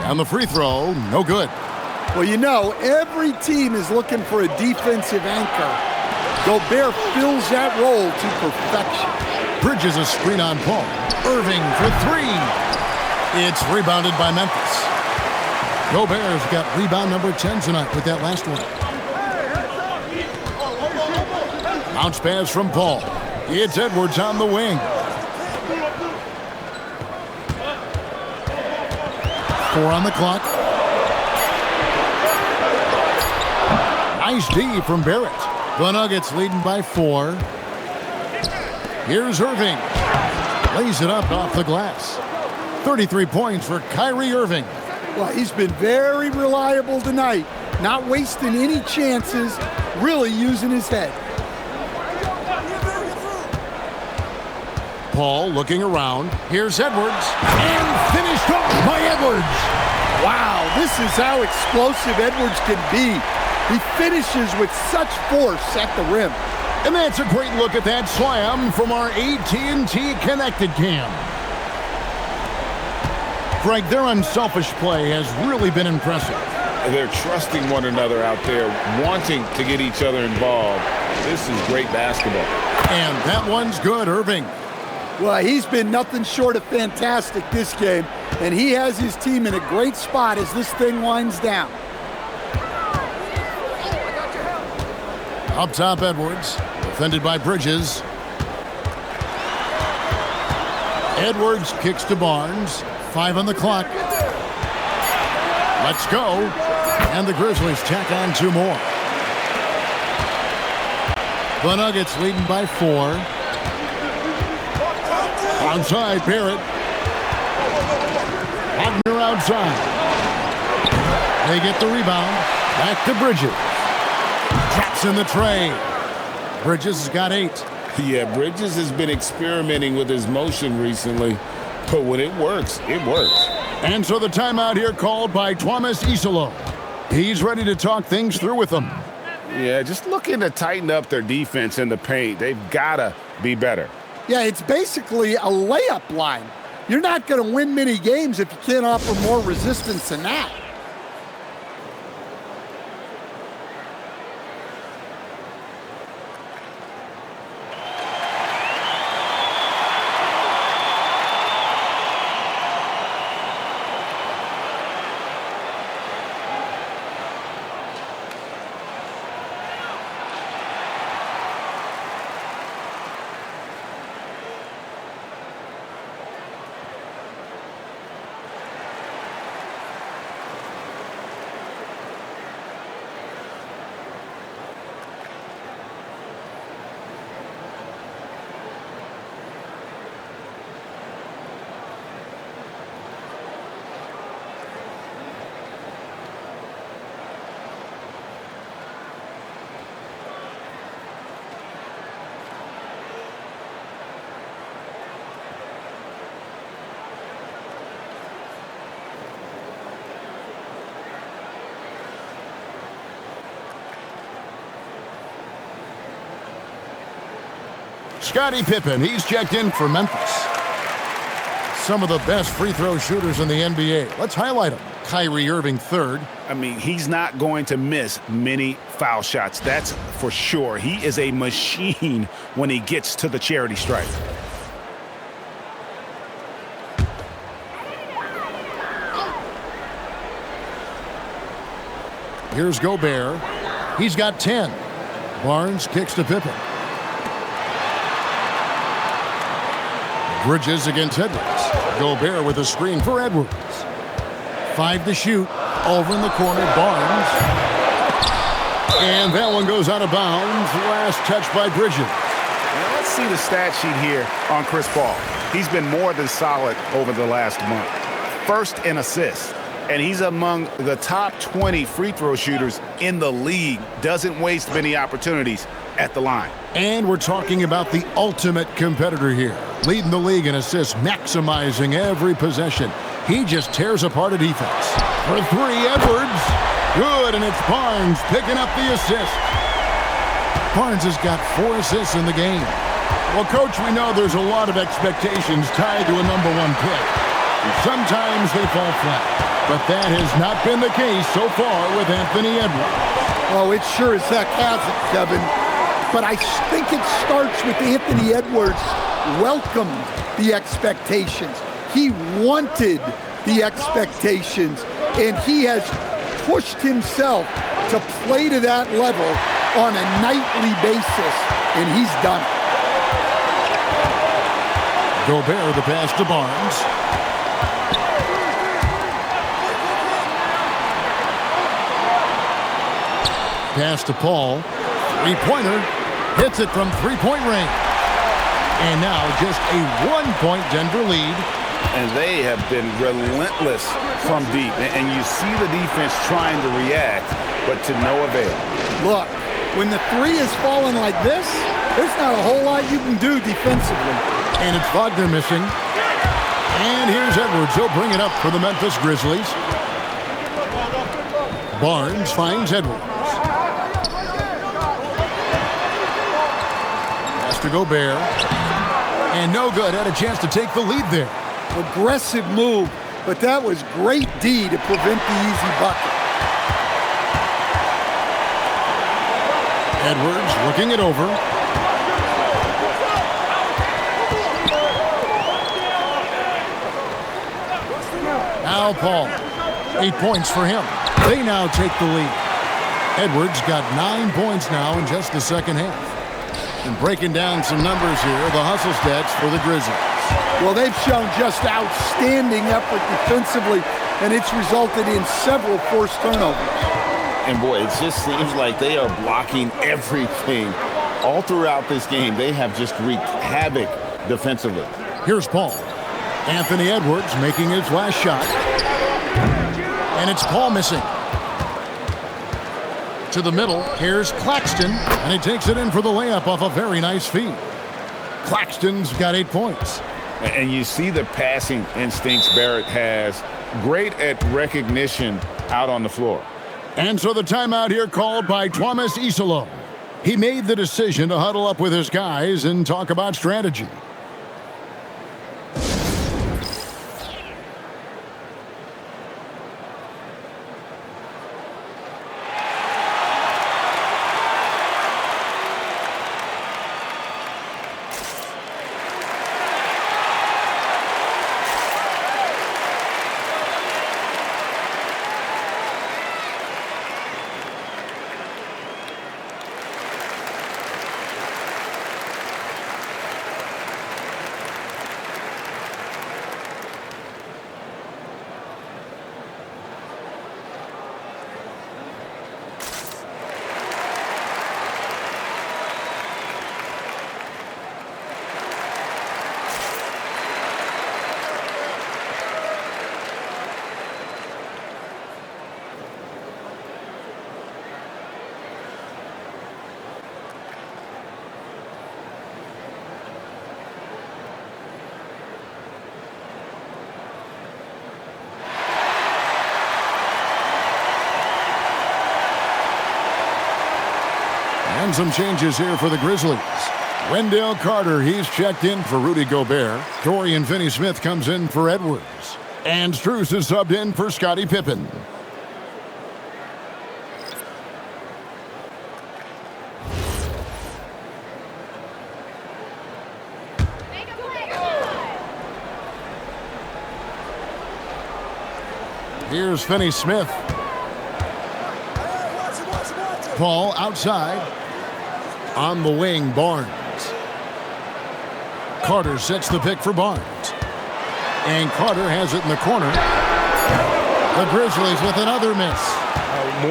And the free throw, no good. Well, you know, every team is looking for a defensive anchor. Gobert fills that role to perfection. Bridges a screen on Paul. Irving for 3. It's rebounded by Memphis. Gobert's got rebound number 10 tonight with that last one. Bounce pass from Paul. It's Edwards on the wing. 4 on the clock. Nice D from Barrett. The Nuggets leading by 4. Here's Irving. Lays it up off the glass. 33 points for Kyrie Irving. Well, he's been very reliable tonight. Not wasting any chances, really using his head. Paul looking around. Here's Edwards. And finished off by Edwards. Wow, this is how explosive Edwards can be. He finishes with such force at the rim. And that's a great look at that slam from our AT&T Connected Cam. Greg, their unselfish play has really been impressive. They're trusting one another out there, wanting to get each other involved. This is great basketball. And that one's good, Irving. Well, he's been nothing short of fantastic this game, and he has his team in a great spot as this thing winds down. Up top, Edwards, defended by Bridges. Edwards kicks to Barnes. 5 on the clock. Let's go. And the Grizzlies tack on 2 more. The Nuggets leading by 4. Outside, Barrett. Wagner outside. They get the rebound. Back to Bridges. Drops in the tray. Bridges has got 8. Yeah, Bridges has been experimenting with his motion recently, but when it works, it works. And so the timeout here called by Thomas Isolo. He's ready to talk things through with them. Yeah, just looking to tighten up their defense in the paint. They've got to be better. Yeah, it's basically a layup line. You're not going to win many games if you can't offer more resistance than that. Scottie Pippen, he's checked in for Memphis. Some of the best free throw shooters in the NBA. Let's highlight them. Kyrie Irving, 3rd. I mean, he's not going to miss many foul shots. That's for sure. He is a machine when he gets to the charity stripe. Here's Gobert. He's got 10. Barnes kicks to Pippen. Bridges against Edwards. Gobert with a screen for Edwards. 5 to shoot. Over in the corner, Barnes. And that one goes out of bounds. Last touch by Bridges. Now let's see the stat sheet here on Chris Paul. He's been more than solid over the last month. 1st in assists. And he's among the top 20 free throw shooters in the league. Doesn't waste many opportunities at the line. And we're talking about the ultimate competitor here. Leading the league in assists, maximizing every possession. He just tears apart a defense. For 3, Edwards. Good, and it's Barnes picking up the assist. Barnes has got 4 assists in the game. Well, Coach, we know there's a lot of expectations tied to a #1 pick. Sometimes they fall flat, but that has not been the case so far with Anthony Edwards. Oh, it sure as heck hasn't, Kevin. But I think it starts with Anthony Edwards welcomed the expectations. He wanted the expectations, and he has pushed himself to play to that level on a nightly basis, and he's done it. Gobert the pass to Barnes. Pass to Paul. 3-pointer. Hits it from 3-point range. And now just a 1-point Denver lead. And they have been relentless from deep. And you see the defense trying to react, but to no avail. Look, when the 3 is falling like this, there's not a whole lot you can do defensively. And it's Wagner missing. And here's Edwards. He'll bring it up for the Memphis Grizzlies. Barnes finds Edwards. Pass to Gobert. And no good. Had a chance to take the lead there. Aggressive move but that was great D to prevent the easy bucket. Edwards looking it over. Now Paul. 8 points for him. They now take the lead. Edwards got 9 points now in just the second half. And breaking down some numbers here, the hustle stats for the Grizzlies. Well, they've shown just outstanding effort defensively, and it's resulted in several forced turnovers. And boy, it just seems like they are blocking everything. All throughout this game, they have just wreaked havoc defensively. Here's Paul. Anthony Edwards making his last shot. And it's Paul missing. To the middle, here's Claxton, and he takes it in for the layup off a very nice feed. Claxton's got 8 points. And you see the passing instincts Barrett has. Great at recognition out on the floor. And so the timeout here called by Thomas Isolo. He made the decision to huddle up with his guys and talk about strategy. And some changes here for the Grizzlies. Wendell Carter, he's checked in for Rudy Gobert. Dorian Finney-Smith comes in for Edwards. And Strus is subbed in for Scottie Pippen. Here's Finney-Smith. Paul outside. On the wing, Barnes. Carter sets the pick for Barnes. And Carter has it in the corner. The Grizzlies with another miss.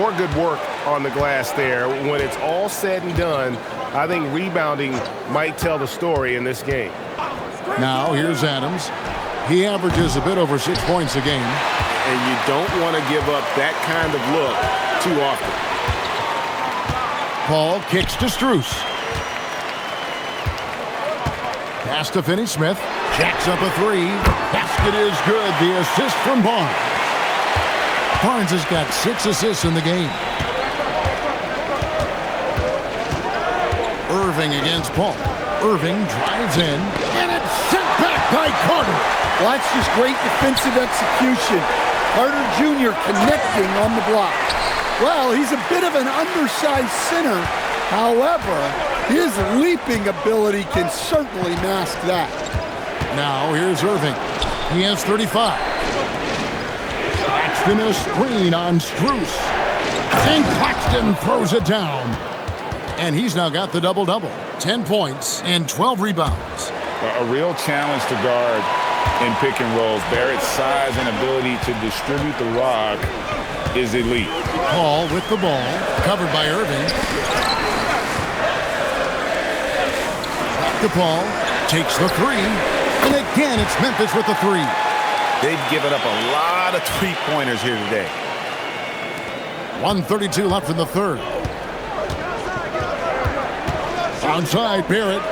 More good work on the glass there. When it's all said and done, I think rebounding might tell the story in this game. Now here's Adams. He averages a bit over 6 points a game. And you don't want to give up that kind of look too often. Paul kicks to Strus. Pass to Finney-Smith. Jacks up a three. Basket is good. The assist from Barnes. Barnes has got 6 assists in the game. Irving against Paul. Irving drives in. And it's sent back by Carter. Well, that's just great defensive execution. Carter Jr. connecting on the block. Well, he's a bit of an undersized center. However, his leaping ability can certainly mask that. Now here's Irving. He has 35. Claxton a screen on Strus. And Claxton throws it down. And he's now got the double-double. 10 points and 12 rebounds. A real challenge to guard in pick and rolls. Barrett's size and ability to distribute the rock is elite. Paul with the ball, covered by Irving. Back to Paul, takes the three, and again it's Memphis with the three. They've given up a lot of three-pointers here today. 1:32 left in the third. Onside, Barrett.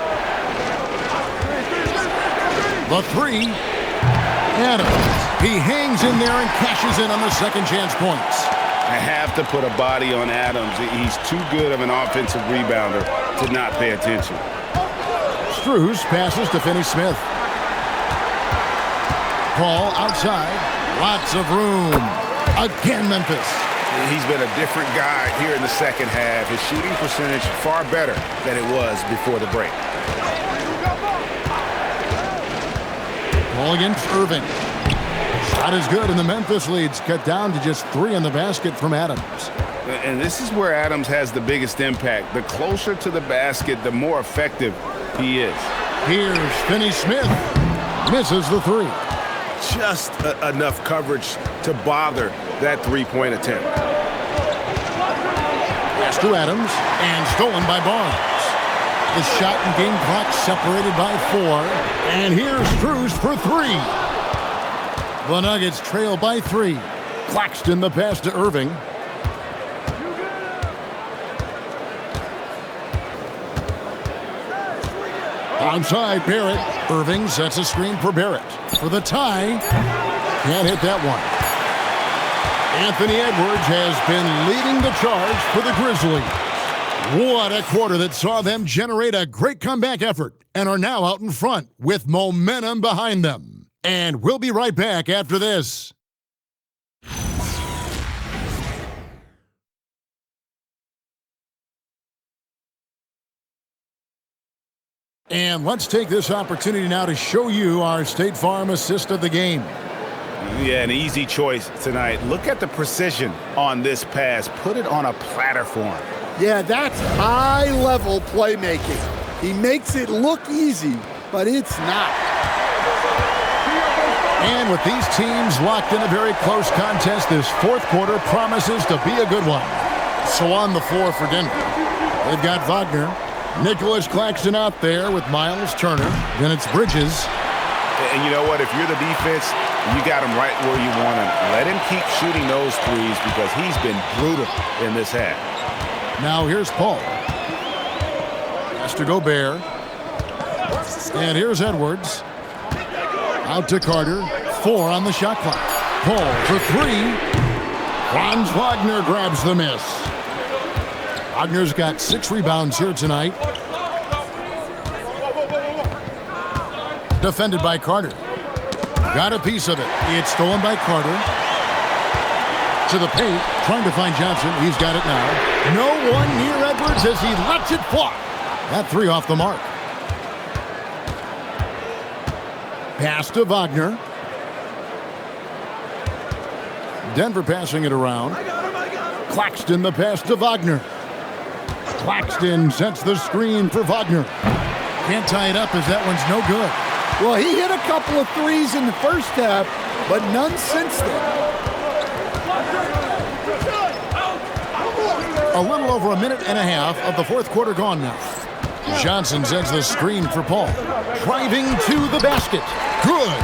The three. Adams. He hangs in there and cashes in on the second chance points. I have to put a body on Adams. He's too good of an offensive rebounder to not pay attention. Strus passes to Finney-Smith. Paul outside. Lots of room. Again, Memphis. He's been a different guy here in the second half. His shooting percentage far better than it was before the break. Ball against Irving. Shot is good, and the Memphis lead's cut down to just 3 in the basket from Adams. And this is where Adams has the biggest impact. The closer to the basket, the more effective he is. Here's Finney-Smith. Misses the 3. Just enough coverage to bother that three-point attempt. Pass to Adams, and stolen by Barnes. The shot and game clock separated by 4. And here's Cruz for 3. The Nuggets trail by 3. Claxton the pass to Irving. Outside Barrett. Irving sets a screen for Barrett. For the tie. Can't hit that one. Anthony Edwards has been leading the charge for the Grizzlies. What a quarter that saw them generate a great comeback effort and are now out in front with momentum behind them. And we'll be right back after this. And let's take this opportunity now to show you our State Farm assist of the game. Yeah, an easy choice tonight. Look at the precision on this pass. Put it on a platter for him. Yeah, that's high-level playmaking. He makes it look easy, but it's not. And with these teams locked in a very close contest, this fourth quarter promises to be a good one. So on the floor for Denver, they've got Wagner. Nicholas Claxton out there with Miles Turner. Then it's Bridges. And you know what? If you're the defense, you got him right where you want him. Let him keep shooting those threes because he's been brutal in this half. Now here's Paul. Has to Gobert. And here's Edwards. Out to Carter. 4 on the shot clock. Paul for 3. Franz Wagner grabs the miss. Wagner's got 6 rebounds here tonight. Defended by Carter. Got a piece of it. It's stolen by Carter. To the paint, trying to find Johnson. He's got it now. No one near Edwards as he lets it fly. That 3 off the mark. Pass to Wagner. Denver passing it around. Claxton the pass to Wagner. Claxton sets the screen for Wagner. Can't tie it up as that one's no good. Well, he hit a couple of threes in the first half, but none since then. A little over a minute and a half of the fourth quarter gone now. Johnson sends the screen for Paul. Driving to the basket. Good.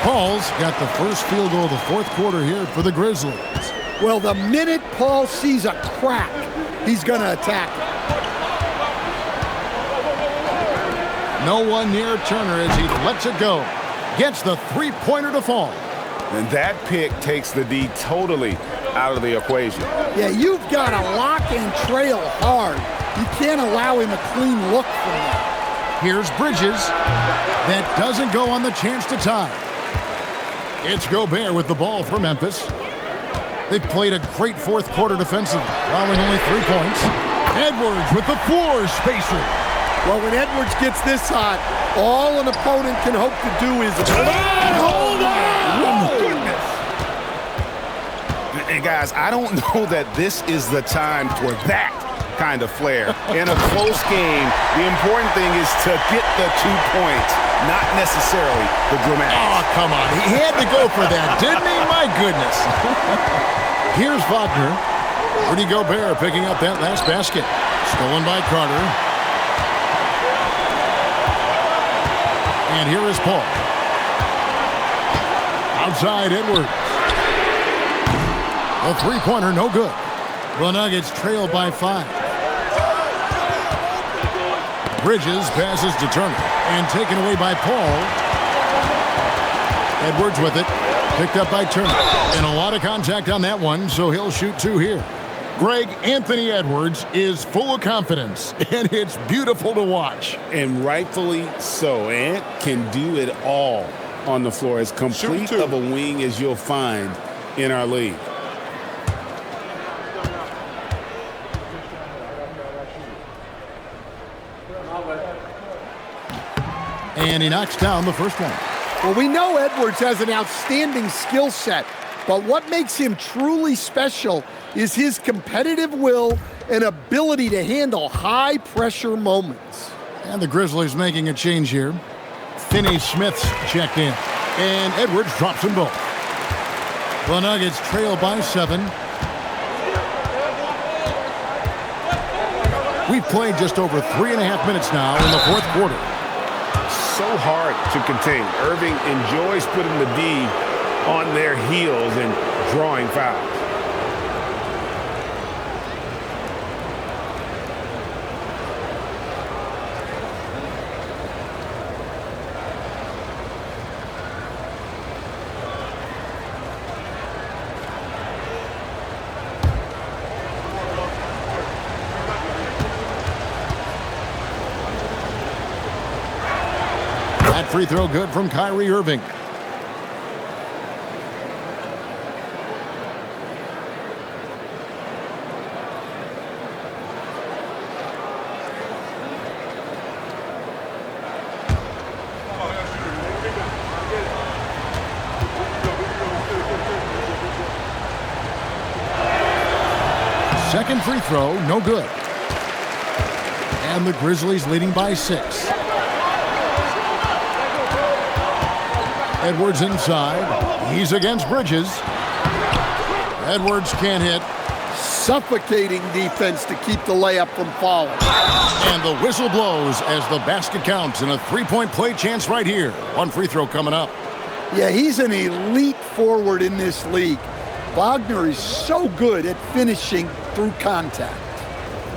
Paul's got the first field goal of the fourth quarter here for the Grizzlies. Well, the minute Paul sees a crack, he's going to attack it. No one near Turner as he lets it go. Gets the three-pointer to fall. And that pick takes the D totally out of the equation. Yeah, you've got to lock and trail hard. You can't allow him a clean look from that. Here's Bridges. That doesn't go on the chance to tie. It's Gobert with the ball for Memphis. They've played a great fourth quarter defensively, allowing only 3 points. Edwards with the floor spacer. Well, when Edwards gets this hot, all an opponent can hope to do is hold on! Oh, goodness. And guys, I don't know that this is the time for that kind of flair. In a close game, the important thing is to get the 2 points, not necessarily the dramatics. Oh, come on. He had to go for that, didn't he? My goodness. Here's Wagner. Rudy Gobert picking up that last basket. Stolen by Carter. And here is Paul. Outside Edwards. A three-pointer, no good. The Nuggets trail by 5. Bridges passes to Turner and taken away by Paul. Edwards with it. Picked up by Turner. And a lot of contact on that one, so he'll shoot 2 here. Greg, Anthony Edwards is full of confidence, and it's beautiful to watch. And rightfully so. Ant can do it all. on the floor, as complete of a wing as you'll find in our league. And he knocks down the first one. Well, we know Edwards has an outstanding skill set, but what makes him truly special is his competitive will and ability to handle high-pressure moments. And the Grizzlies making a change here. Finney-Smith's checked in, and Edwards drops them both. The Nuggets trail by 7. We've played just over 3.5 minutes now in the fourth quarter. So hard to contain. Irving enjoys putting the D on their heels and drawing fouls. That free throw good from Kyrie Irving. Second free throw, no good. And the Grizzlies leading by 6. Edwards inside. He's against Bridges. Edwards can't hit. Suffocating defense to keep the layup from falling. And the whistle blows as the basket counts and a three-point play chance right here. One free throw coming up. Yeah, he's an elite forward in this league. Wagner is so good at finishing through contact.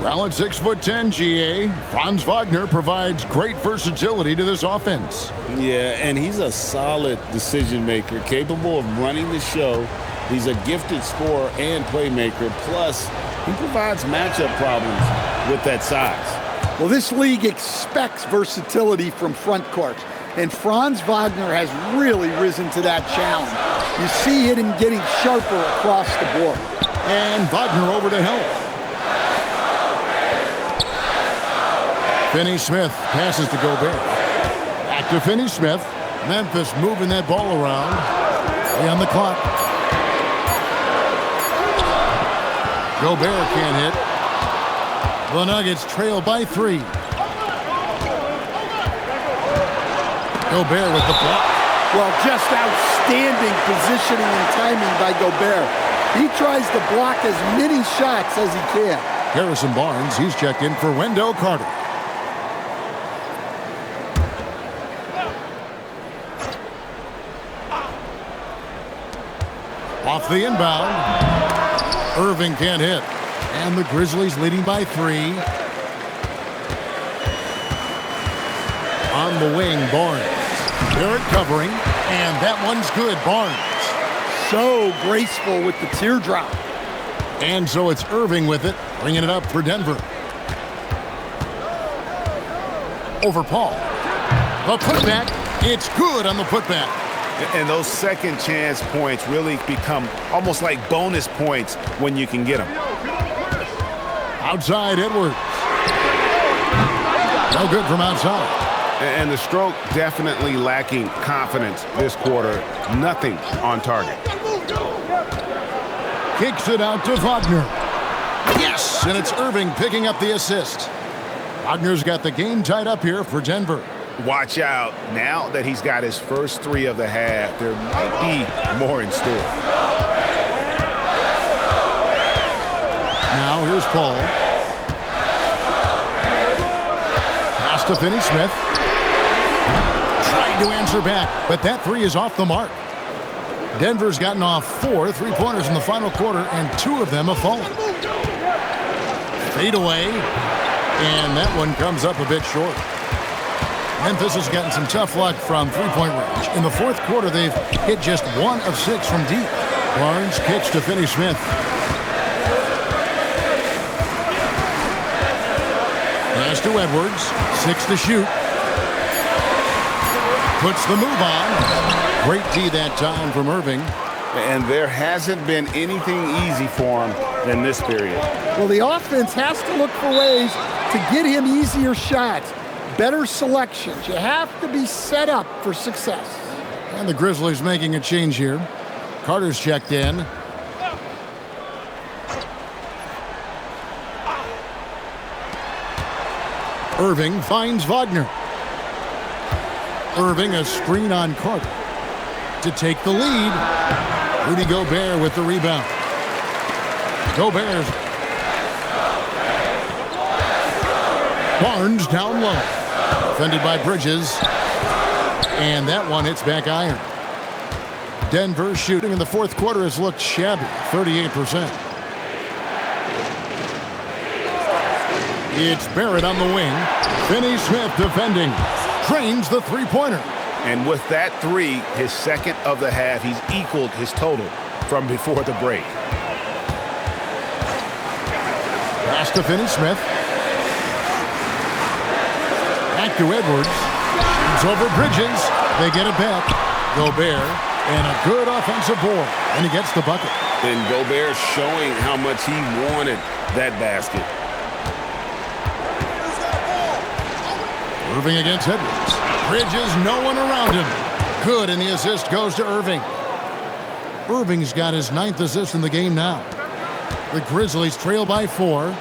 Well, at 6'10", GA, Franz Wagner provides great versatility to this offense. Yeah, and he's a solid decision maker, capable of running the show. He's a gifted scorer and playmaker. Plus, he provides matchup problems with that size. Well, this league expects versatility from front court, and Franz Wagner has really risen to that challenge. You see him getting sharper across the board. And Wagner over to help. Finney-Smith passes to Gobert. Back to Finney-Smith. Memphis moving that ball around. On the clock. Gobert can't hit. The Nuggets trail by 3. Gobert with the block. Well, just outstanding positioning and timing by Gobert. He tries to block as many shots as he can. Harrison Barnes, he's checked in for Wendell Carter. Off the inbound. Irving can't hit. And the Grizzlies leading by 3. On the wing, Barnes. Barrett covering. And that one's good, Barnes. So graceful with the teardrop. And so it's Irving with it, bringing it up for Denver. Over Paul. The putback. It's good on the putback. And those second chance points really become almost like bonus points when you can get them. Outside, Edwards. No good from outside. And the stroke definitely lacking confidence this quarter. Nothing on target. Kicks it out to Wagner. Yes, and it's Irving picking up the assist. Wagner's got the game tied up here for Denver. Watch out. Now that he's got his first 3 of the half, there might be more in store. Now here's Paul. Pass to Finney-Smith. Tried to answer back, but that 3 is off the mark. Denver's gotten off 4 3-pointers in the final quarter, and 2 of them have fallen. Fade away, and that one comes up a bit short. Memphis has gotten some tough luck from three-point range. In the fourth quarter, they've hit just 1 of 6 from deep. Barnes kicks to Finney-Smith. Pass to Edwards. 6 to shoot. Puts the move on. Great D that time from Irving. And there hasn't been anything easy for him in this period. Well, the offense has to look for ways to get him easier shots, better selections. You have to be set up for success. And the Grizzlies making a change here. Carter's checked in. Irving finds Wagner. Irving a screen on Carter to take the lead. Rudy Gobert with the rebound. Gobert. Barnes down low. Defended by Bridges. And that one hits back iron. Denver shooting in the fourth quarter has looked shabby, 38%. It's Barrett on the wing. Finney-Smith defending. Drains the three-pointer. And with that three, his second of the half, he's equaled his total from before the break. Pass to Finney-Smith. Back to Edwards. It's over Bridges. They get it back. Gobert and a good offensive board. And he gets the bucket. And Gobert showing how much he wanted that basket. Irving against Edwards. Bridges, no one around him. Good, and the assist goes to Irving. Irving's got his 9th assist in the game now. The Grizzlies trail by 4.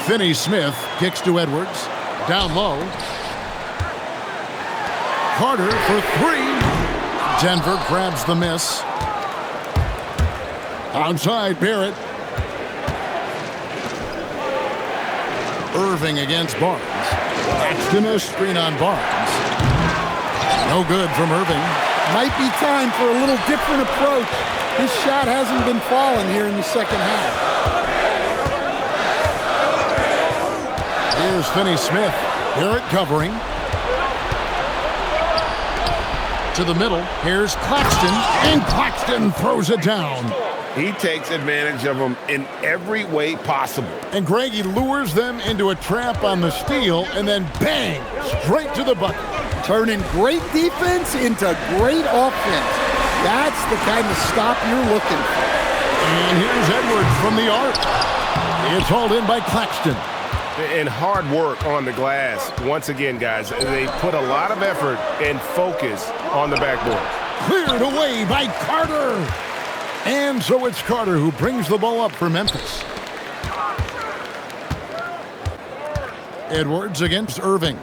Finney-Smith kicks to Edwards. Down low. Carter for 3. Denver grabs the miss. Outside, Barrett. Irving against Barnes. Paxton a screen on Barnes. No good from Irving. Might be time for a little different approach. His shot hasn't been falling here in the second half. Here's Finney-Smith. Barrett covering. To the middle. Here's Claxton. And Claxton throws it down. He takes advantage of them in every way possible. And Greg, he lures them into a trap on the steal, and then bang, straight to the bucket. Turning great defense into great offense. That's the kind of stop you're looking for. And here's Edwards from the arc. It's hauled in by Claxton. And hard work on the glass. Once again, guys, they put a lot of effort and focus on the backboard. Cleared away by Carter. And so it's Carter who brings the ball up for Memphis. Edwards against Irving.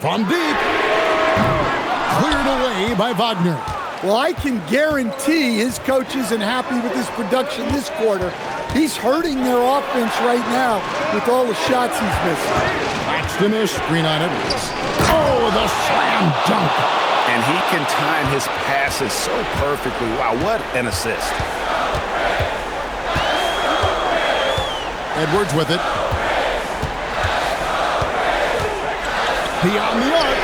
From deep. Cleared away by Wagner. Well, I can guarantee his coach isn't happy with his production this quarter. He's hurting their offense right now with all the shots he's missing. Paxton a screen on Edwards. Oh, the slam dunk. And he can time his passes so perfectly. Wow, what an assist. Edwards with it. Beyond the arc.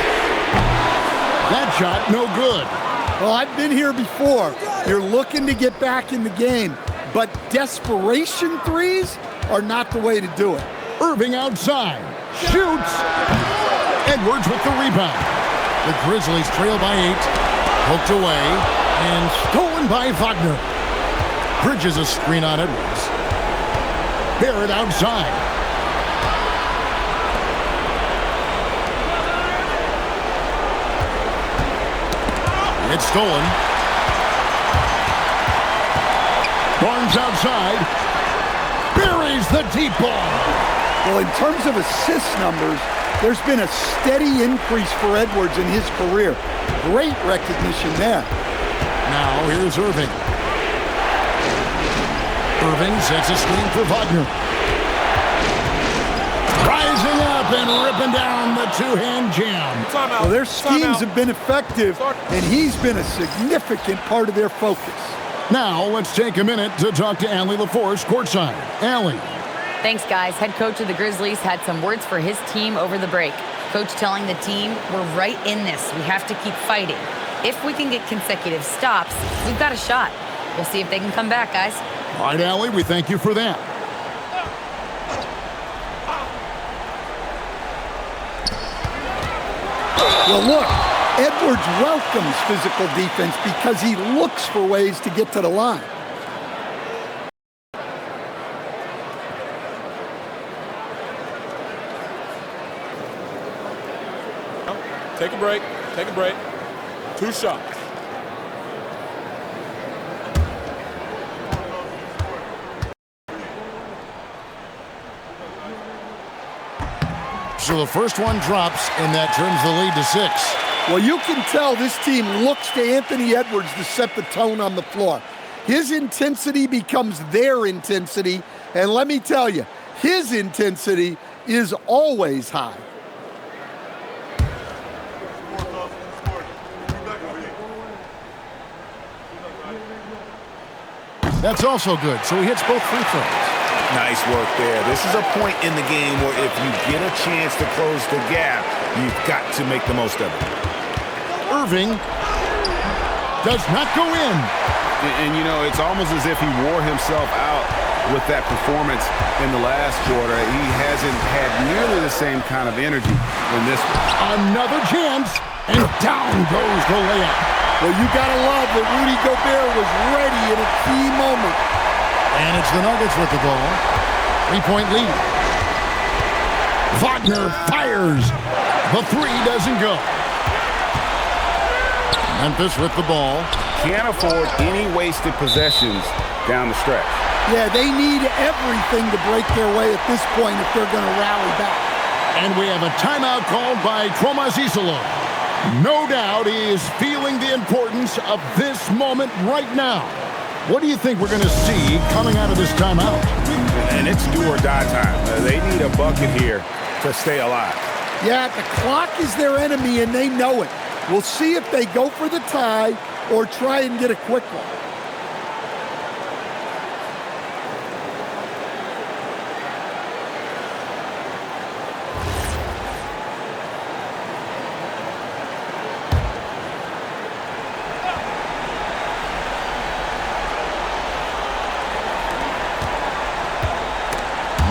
That shot, no good. Well, I've been here before. You're looking to get back in the game, but desperation threes are not the way to do it. Irving outside. Shoots. Edwards with the rebound. The Grizzlies trail by 8, poked away, and stolen by Wagner. Bridges a screen on Edwards. Barrett outside. It's stolen. Barnes outside. Buries the deep ball. Well, in terms of assist numbers, there's been a steady increase for Edwards in his career. Great recognition there. Now here's Irving. Irving sets a screen for Wagner. Rising up and ripping down the two-hand jam. Well, their schemes have been effective, and he's been a significant part of their focus. Now let's take a minute to talk to Allie LaForce courtside. Allie. Thanks, guys. Head coach of the Grizzlies had some words for his team over the break. Coach telling the team, we're right in this. We have to keep fighting. If we can get consecutive stops, we've got a shot. We'll see if they can come back, guys. All right, Allie, we thank you for that. Well, look, Edwards welcomes physical defense because he looks for ways to get to the line. Take a break. Take a break. 2 shots. So the first one drops, and that turns the lead to 6. Well, you can tell this team looks to Anthony Edwards to set the tone on the floor. His intensity becomes their intensity, and let me tell you, his intensity is always high. That's also good, so he hits both free throws. Nice work there. This is a point in the game where if you get a chance to close the gap, you've got to make the most of it. Irving does not go in. And you know, it's almost as if he wore himself out with that performance in the last quarter. He hasn't had nearly the same kind of energy in this one. Another chance, and down goes the layup. Well, you gotta love that Rudy Gobert was ready in a key moment. And it's the Nuggets with the ball. 3-point lead. Wagner fires. The 3 doesn't go. Memphis with the ball. Can't afford any wasted possessions down the stretch. Yeah, they need everything to break their way at this point if they're gonna rally back. And we have a timeout called by Thomas Isolo. No doubt he is feeling the importance of this moment right now. What do you think we're going to see coming out of this timeout? And it's do or die time. They need a bucket here to stay alive. Yeah, the clock is their enemy and they know it. We'll see if they go for the tie or try and get a quick one.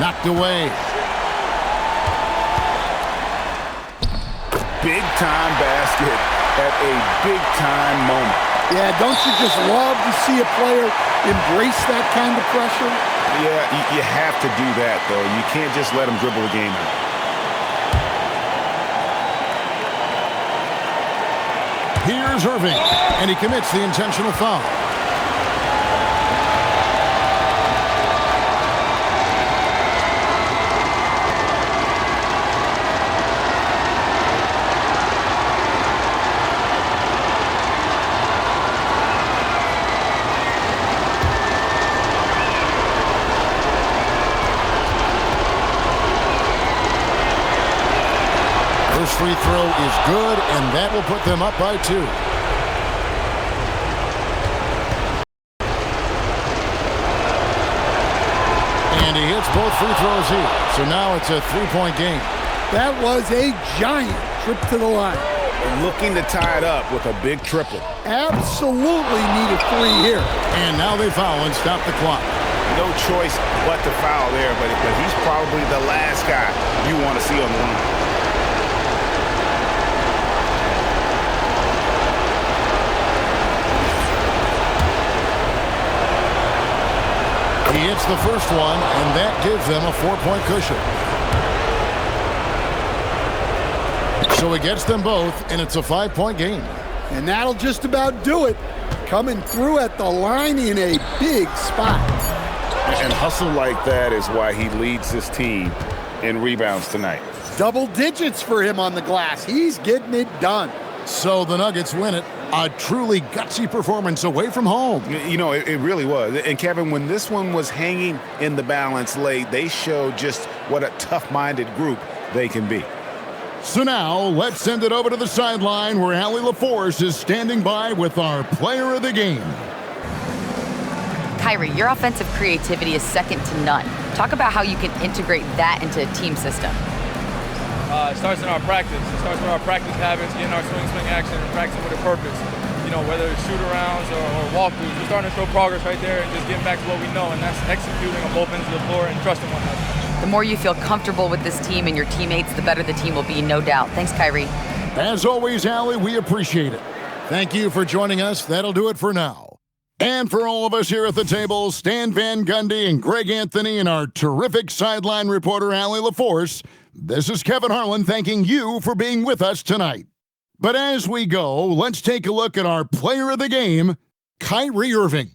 Knocked away. Big-time basket at a big-time moment. Yeah, don't you just love to see a player embrace that kind of pressure? Yeah, you have to do that, though. You can't just let him dribble the game out. Here's Irving, and he commits the intentional foul. First free throw is good, and that will put them up by 2. And he hits both free throws here. So now it's a 3-point game. That was a giant trip to the line. Looking to tie it up with a big triple. Absolutely need a 3 here. And now they foul and stop the clock. No choice but to foul there, but he's probably the last guy you want to see on the line. He hits the first one, and that gives them a 4-point cushion. So he gets them both, and it's a 5-point game. And that'll just about do it. Coming through at the line in a big spot. And hustle like that is why he leads his team in rebounds tonight. Double digits for him on the glass. He's getting it done. So the Nuggets win it. A truly gutsy performance away from home. You know, it really was. And Kevin, when this one was hanging in the balance late, they showed just what a tough-minded group they can be. So now let's send it over to the sideline where Allie LaForce is standing by with our player of the game. Kyrie, your offensive creativity is second to none. Talk about how you can integrate that into a team system. It starts in our practice. It starts with our practice habits, getting our swing action, and practicing with a purpose. You know, whether it's shoot-arounds or walkthroughs, we're starting to show progress right there and just getting back to what we know, and that's executing on both ends of the floor and trusting one another. The more you feel comfortable with this team and your teammates, the better the team will be, no doubt. Thanks, Kyrie. As always, Allie, we appreciate it. Thank you for joining us. That'll do it for now. And for all of us here at the table, Stan Van Gundy and Greg Anthony and our terrific sideline reporter, Allie LaForce, this is Kevin Harlan thanking you for being with us tonight. But as we go, let's take a look at our player of the game, Kyrie Irving.